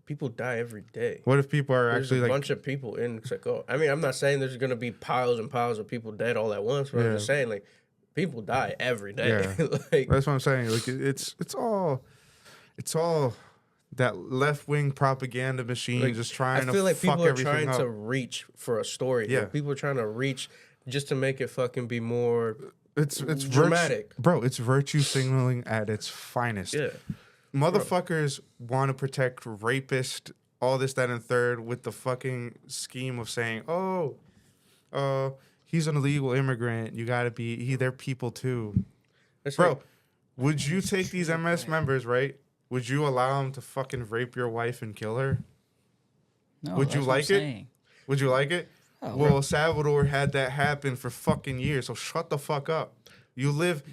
people die every day. What if people are There's actually a bunch of people in Mexico? I mean, I'm not saying there's gonna be piles and piles of people dead all at once, but I'm just saying, like, people die every day. Yeah. Like, that's what I'm saying. Like, it's all that left wing propaganda machine, like, just trying to. I feel like people are trying to reach for a story. Yeah, like, people are trying to reach just to make it fucking be more. It's dramatic, bro. It's virtue signaling at its finest. Yeah. Motherfuckers want to protect rapists, all this, that, and third, with the fucking scheme of saying, he's an illegal immigrant. You gotta be, they're people too. It's bro, like, would you take these MS members, right? Would you allow them to fucking rape your wife and kill her? No. Would you like it? Would you like it? Oh, well, El Salvador had that happen for fucking years, so shut the fuck up. You live,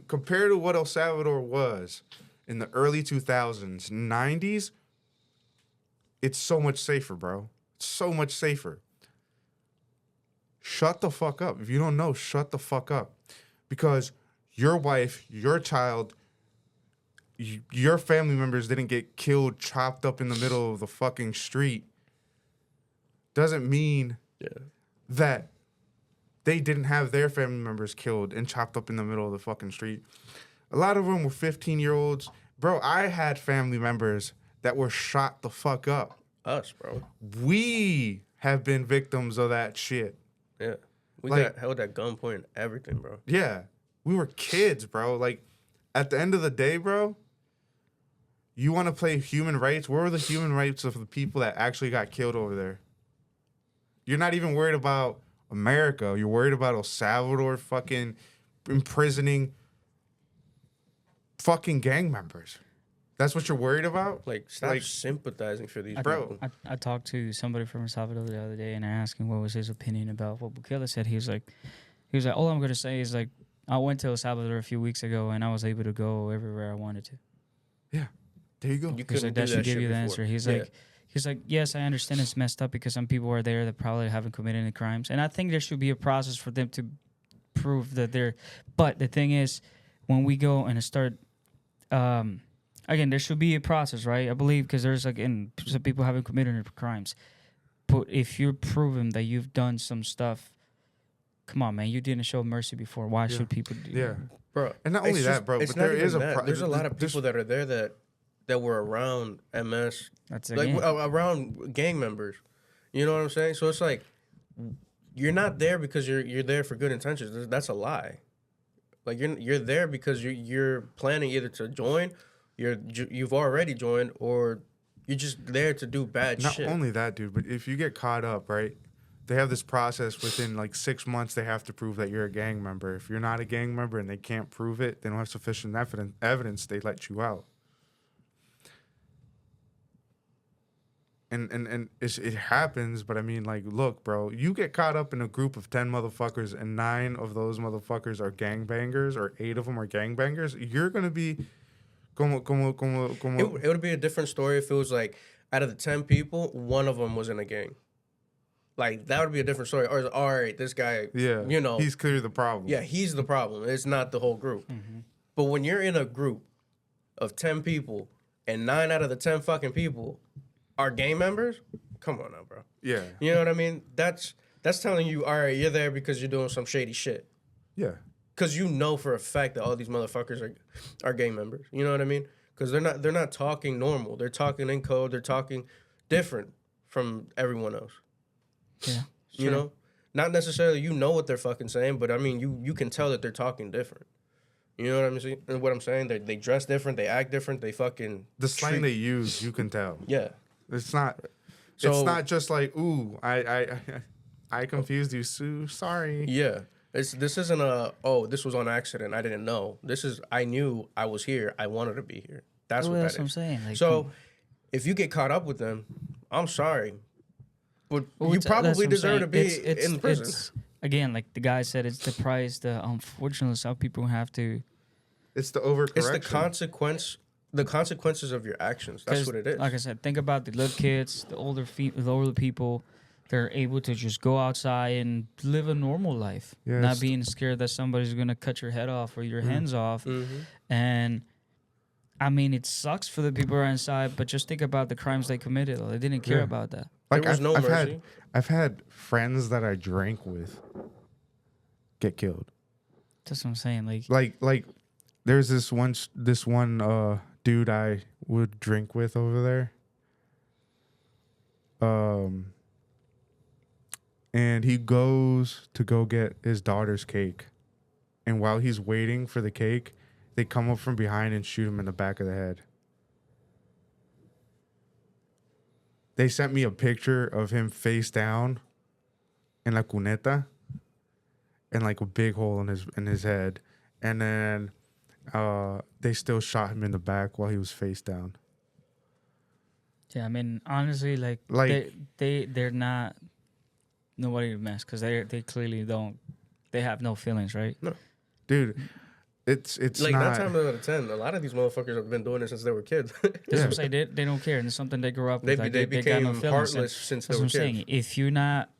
compared to what El Salvador was in the early 2000s, 90s, it's so much safer, bro. It's so much safer. Shut the fuck up. If you don't know, shut the fuck up. Because your wife, your child, your family members didn't get killed, chopped up in the middle of the fucking street. Doesn't mean that they didn't have their family members killed and chopped up in the middle of the fucking street. A lot of them were 15-year-olds. Bro, I had family members that were shot the fuck up. Us, bro. We have been victims of that shit. Yeah. We got held at gunpoint and everything, bro. Yeah. We were kids, bro. Like, at the end of the day, bro, you want to play human rights? Where were the human rights of the people that actually got killed over there? You're not even worried about America. You're worried about El Salvador fucking imprisoning fucking gang members. That's what you're worried about? Like, stop sympathizing for these people. I talked to somebody from El Salvador the other day and I asked him what was his opinion about what Bukele said. He was like, all I'm going to say is, like, I went to El Salvador a few weeks ago and I was able to go everywhere I wanted to. Yeah. There you go. You couldn't do that should give you the before. answer. He's like, yes, I understand it's messed up because some people are there that probably haven't committed any crimes. And I think there should be a process for them to prove that they're... But the thing is, when we go and start... again, there should be a process, right? I believe because there's, some people haven't committed crimes. But if you're proven that you've done some stuff, come on, man, you didn't show mercy before. Why should people do that? Bro. And not only that, bro, but there is there's a lot of people that are there that were around MS, around gang members. You know what I'm saying? So it's like, you're not there because you're there for good intentions. That's a lie. Like, you're there because you're planning either to join, you've already joined, or you're just there to do bad shit. Not only that, dude, but if you get caught up, right? They have this process within like 6 months. They have to prove that you're a gang member. If you're not a gang member and they can't prove it, they don't have sufficient evidence. They let you out. and it happens, but I mean, like, look, bro, you get caught up in a group of 10 motherfuckers and 9 of those motherfuckers are gangbangers or 8 of them are gangbangers, you're going to be It would be a different story if it was like out of the 10 people, 1 of them was in a gang. Like, that would be a different story. Or, all right, this guy, yeah, you know. he's clearly the problem. Yeah, he's the problem. It's not the whole group. But when you're in a group of 10 people and 9 out of the 10 fucking people are gang members, come on now, bro. Yeah. You know what I mean? That's telling you, all right, you're there because you're doing some shady shit. Yeah. Because you know for a fact that all these motherfuckers are gang members. You know what I mean? Because they're not talking normal. They're talking in code. They're talking different from everyone else. Yeah. You know? Not necessarily you know what they're fucking saying, but I mean, you can tell that they're talking different. You know what I'm saying? What I'm saying? They dress different. They act different. They fucking... The slang they use, you can tell. Yeah. It's not just like, ooh, I confused you, Sue. Sorry. Yeah. This isn't this was on accident. I didn't know. This is, I knew I was here. I wanted to be here. That's what that is. I'm saying. Like, so, if you get caught up with them, I'm sorry. But you probably deserve to be in prison. Again, like the guy said, it's the price. Unfortunately, some people have to. It's the overcorrection. It's the consequences of your actions. That's what it is. Like I said, think about the little kids, the older people. They're able to just go outside and live a normal life, not being scared that somebody's gonna cut your head off or your hands off. And I mean, it sucks for the people who are inside, but just think about the crimes they committed. They didn't care about that. Like, there was no mercy. I've had friends that I drank with get killed. That's what I'm saying. Like there's this one dude I would drink with over there. And he goes to go get his daughter's cake. And while he's waiting for the cake, they come up from behind and shoot him in the back of the head. They sent me a picture of him face down in la cuneta and like a big hole in his head. And then they still shot him in the back while he was face down. Yeah, I mean, honestly, like they're not nobody to mess because they clearly don't. They have no feelings, right? No, dude. It's like not, 9 times out of 10. A lot of these motherfuckers have been doing it since they were kids. That's what I'm saying. They don't care, and it's something they grew up with. They became heartless since they were kids. That's what I'm saying.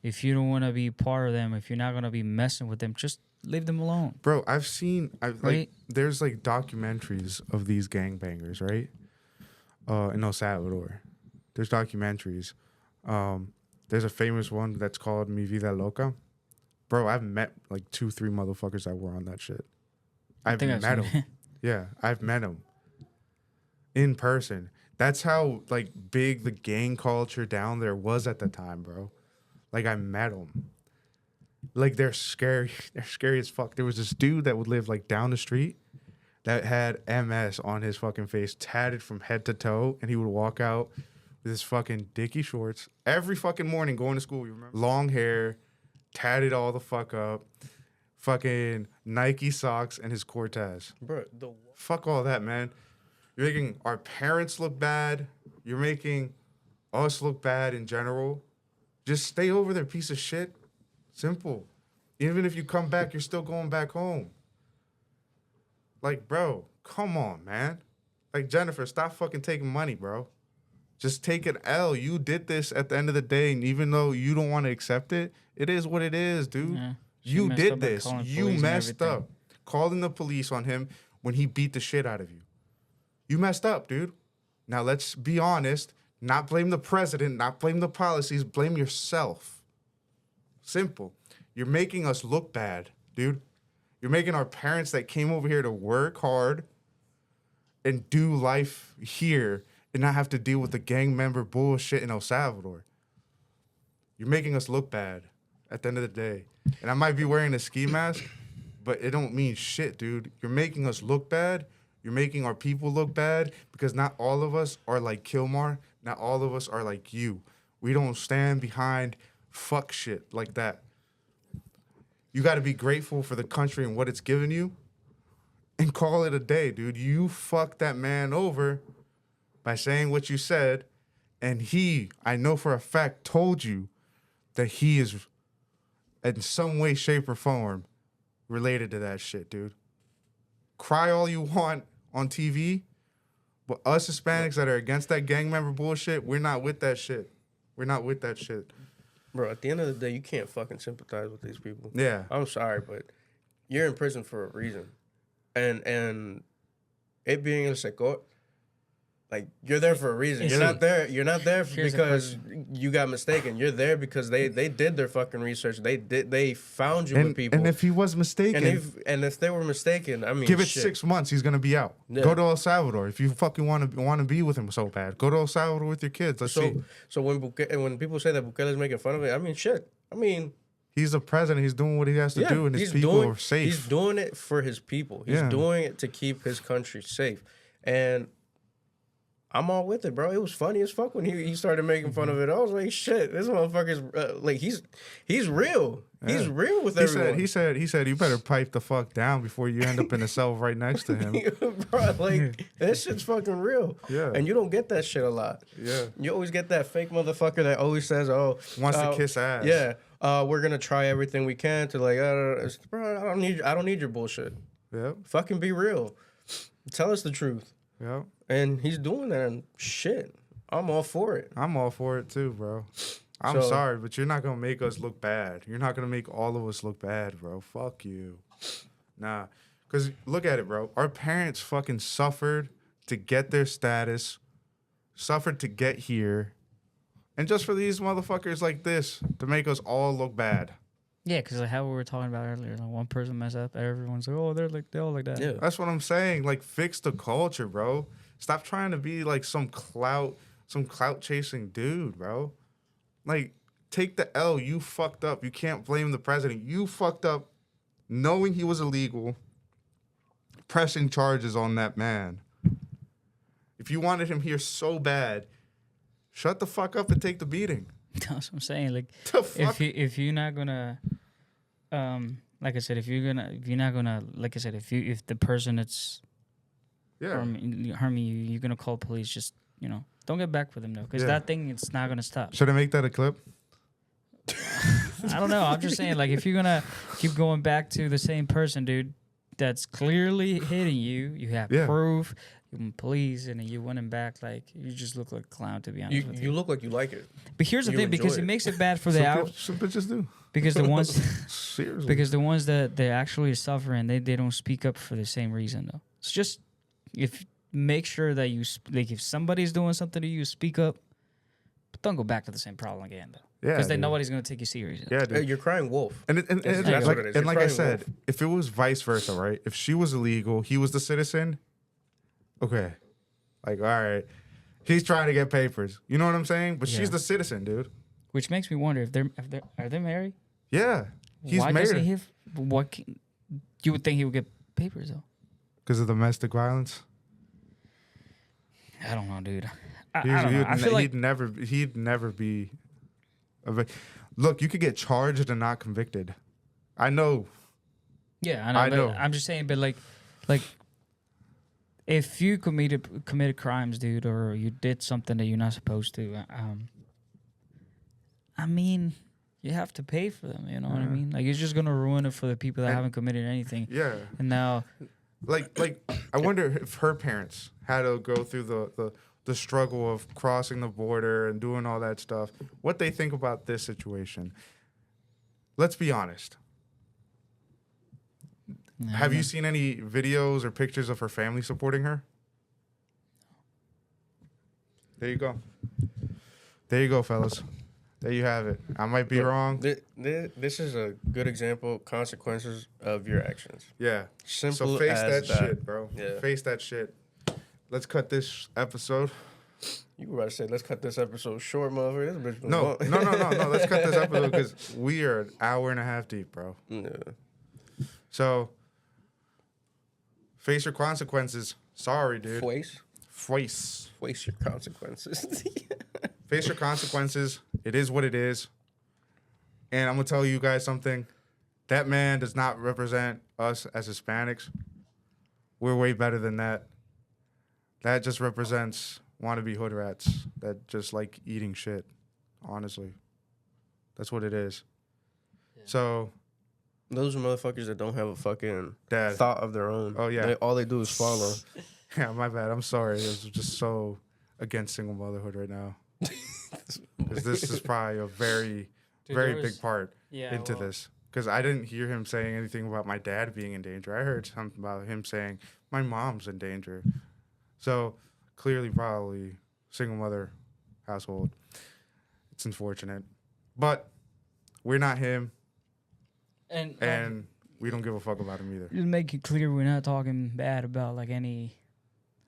If you don't want to be part of them, if you're not gonna be messing with them, just leave them alone. Bro, like there's like documentaries of these gangbangers, right? In El Salvador. There's documentaries. There's a famous one that's called Mi Vida Loca. Bro, I've met like 2-3 motherfuckers that were on that shit. I've met them. Yeah, I've met them in person. That's how like big the gang culture down there was at the time, bro. Like I met them. Like they're scary. They're scary as fuck. There was this dude that would live like down the street that had MS on his fucking face, tatted from head to toe, and he would walk out with his fucking dicky shorts every fucking morning going to school. You remember? Long hair, tatted all the fuck up. Fucking Nike socks and his Cortez. Bro, fuck all that, man. You're making our parents look bad. You're making us look bad in general. Just stay over there, piece of shit. Simple. Even if you come back, you're still going back home. Like, bro, come on, man. Like, Jennifer, stop fucking taking money, bro. Just take an L. You did this at the end of the day, and even though you don't want to accept it, it is what it is, dude. Yeah. You did this. You messed up. Calling the police on him when he beat the shit out of you. You messed up, dude. Now let's be honest. Not blame the president, not blame the policies, blame yourself. Simple. You're making us look bad, dude. You're making our parents that came over here to work hard and do life here and not have to deal with the gang member bullshit in El Salvador. You're making us look bad at the end of the day. And I might be wearing a ski mask, but it don't mean shit, dude. You're making us look bad. You're making our people look bad because not all of us are like Kilmar. Not all of us are like you. We don't stand behind fuck shit like that. You got to be grateful for the country and what it's given you and call it a day, dude. You fucked that man over by saying what you said, And I know for a fact, told you that he is in some way, shape, or form related to that shit, dude. Cry all you want on TV, but us Hispanics that are against that gang member bullshit, we're not with that shit. We're not with that shit. Bro, at the end of the day, you can't fucking sympathize with these people. Yeah. I'm sorry, but you're in prison for a reason. And it being El Secot, like, you're there for a reason. You're not there because you got mistaken. You're there because they did their fucking research. They found you with people. And if he was mistaken, and if they were mistaken, I mean, give it shit. 6 months, he's gonna be out. Yeah. Go to El Salvador if you fucking want to be with him so bad. Go to El Salvador with your kids. Let's see. So when people say that Bukele's making fun of it, I mean, shit. I mean, he's the president. He's doing what he has to do, and his people are safe. He's doing it for his people. He's doing it to keep his country safe. And I'm all with it, bro. It was funny as fuck when he started making fun of it. I was like, shit, this motherfucker's like he's real. Yeah. He's real with everyone. He said, you better pipe the fuck down before you end up in a cell right next to him. Bro, like, that shit's fucking real. Yeah. And you don't get that shit a lot. Yeah. You always get that fake motherfucker that always says, oh, wants to kiss ass. Yeah. We're gonna try everything we can to like, bro, I don't need your bullshit. Yeah. Fucking be real. Tell us the truth. Yeah. And he's doing that, and shit, I'm all for it. I'm all for it too, bro. I'm sorry, but you're not gonna make us look bad. You're not gonna make all of us look bad, bro. Fuck you. Nah. Cause look at it, bro. Our parents fucking suffered to get their status, suffered to get here. And just for these motherfuckers like this to make us all look bad. Yeah, because like how we were talking about earlier, like one person mess up, everyone's like, oh, they're all like that. Yeah. That's what I'm saying. Like, fix the culture, bro. Stop trying to be like some clout chasing dude, bro. Like, take the L. You fucked up. You can't blame the president. You fucked up knowing he was illegal, pressing charges on that man. If you wanted him here so bad, shut the fuck up and take the beating. That's what I'm saying. Like, if you're not gonna, like I said, if the person that's harming you, you're gonna call police. Just don't get back with them though, because that thing, it's not gonna stop. Should I make that a clip? I don't know. I'm just saying, like, if you're gonna keep going back to the same person, dude, that's clearly hitting you, you have proof. Police, and then you went him back, like, you just look like a clown, to be honest with you. You look like you like it. But here's the thing, because it makes it bad for the Some bitches do. Because the ones seriously, because the ones that they're actually suffering, they don't speak up for the same reason though. It's just make sure that you like, if somebody's doing something to you, speak up, but don't go back to the same problem again though. Yeah, because then nobody's gonna take you seriously. Yeah, dude. You're crying wolf. And that's what it is. And like I said, if it was vice versa, right? If she was illegal, he was the citizen. Okay. Like, all right, he's trying to get papers. You know what I'm saying? But she's the citizen, dude. Which makes me wonder if are they married? Yeah, he's Why married. Doesn't he have, you would think he would get papers though? Because of domestic violence. I don't know, dude. I don't know. I feel like he'd never be. Look, you could get charged and not convicted. I know. Yeah, I know. I'm just saying, but like. If you committed crimes, dude, or you did something that you're not supposed to, I mean, you have to pay for them. You know what I mean? Like, it's just gonna ruin it for the people that haven't committed anything. Yeah. And now, like, I wonder if her parents had to go through the struggle of crossing the border and doing all that stuff. What they think about this situation? Let's be honest. Have you seen any videos or pictures of her family supporting her? There you go. There you go, fellas. There you have it. I might be wrong. This is a good example of consequences of your actions. Yeah. Simple so face as that shit, bro. Yeah. Face that shit. Let's cut this episode. You were about to say, let's cut this episode short, motherfucker. This bitch No. Let's cut this episode because we are an hour and a half deep, bro. Yeah. So, face your consequences. Sorry, dude. Face your consequences. Face your consequences. It is what it is. And I'm going to tell you guys something. That man does not represent us as Hispanics. We're way better than that. That just represents wannabe hood rats that just like eating shit. Honestly, that's what it is. Yeah. So those are motherfuckers that don't have a fucking Dad. thought of their own. Oh yeah, all they do is follow. Yeah, my bad. I'm sorry. I was just so against single motherhood right now because this is probably a very big part into this. Because I didn't hear him saying anything about my dad being in danger. I heard something about him saying my mom's in danger. So clearly, probably single mother household. It's unfortunate, but we're not him, and we don't give a fuck about him either. Just make it clear we're not talking bad about like any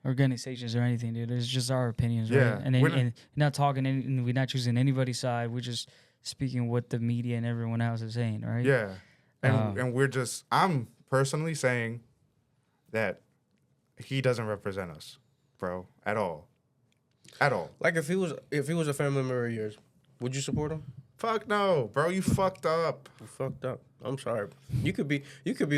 organizations or anything, dude. It's just our opinions, right? Yeah, and not talking, and we're not choosing anybody's side. We're just speaking what the media and everyone else is saying, right? Yeah, and we're just. I'm personally saying that he doesn't represent us, bro, at all. At all. Like if he was a family member of yours, would you support him? Fuck no, bro. You fucked up. You fucked up. I'm sorry. You could be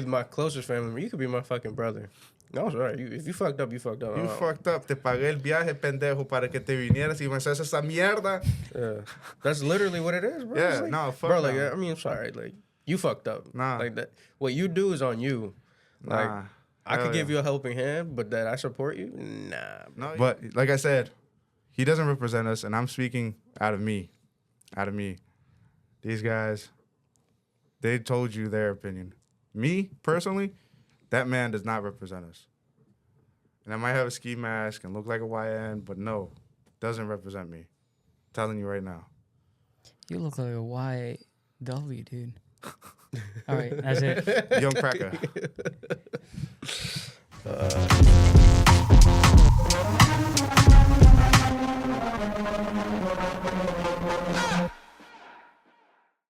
my closest family member. You could be my fucking brother. No, I'm sorry. If you fucked up, you fucked up. You fucked up. Te pagué el viaje, pendejo, para que te vinieras y me haces esa mierda. Yeah. That's literally what it is, bro. Yeah, like, no, fuck bro. no. Like, I mean, I'm sorry. Like, you fucked up. Nah. Like that. What you do is on you. Like, Nah. I could give you a helping hand, but that I support you, nah. No, but like I said, he doesn't represent us, and I'm speaking out of me. Out of me. These guys, they told you their opinion. Me, personally, that man does not represent us. And I might have a ski mask and look like a YN, but no, doesn't represent me. I'm telling you right now. You look like a YW, dude. All right, that's it. Young cracker.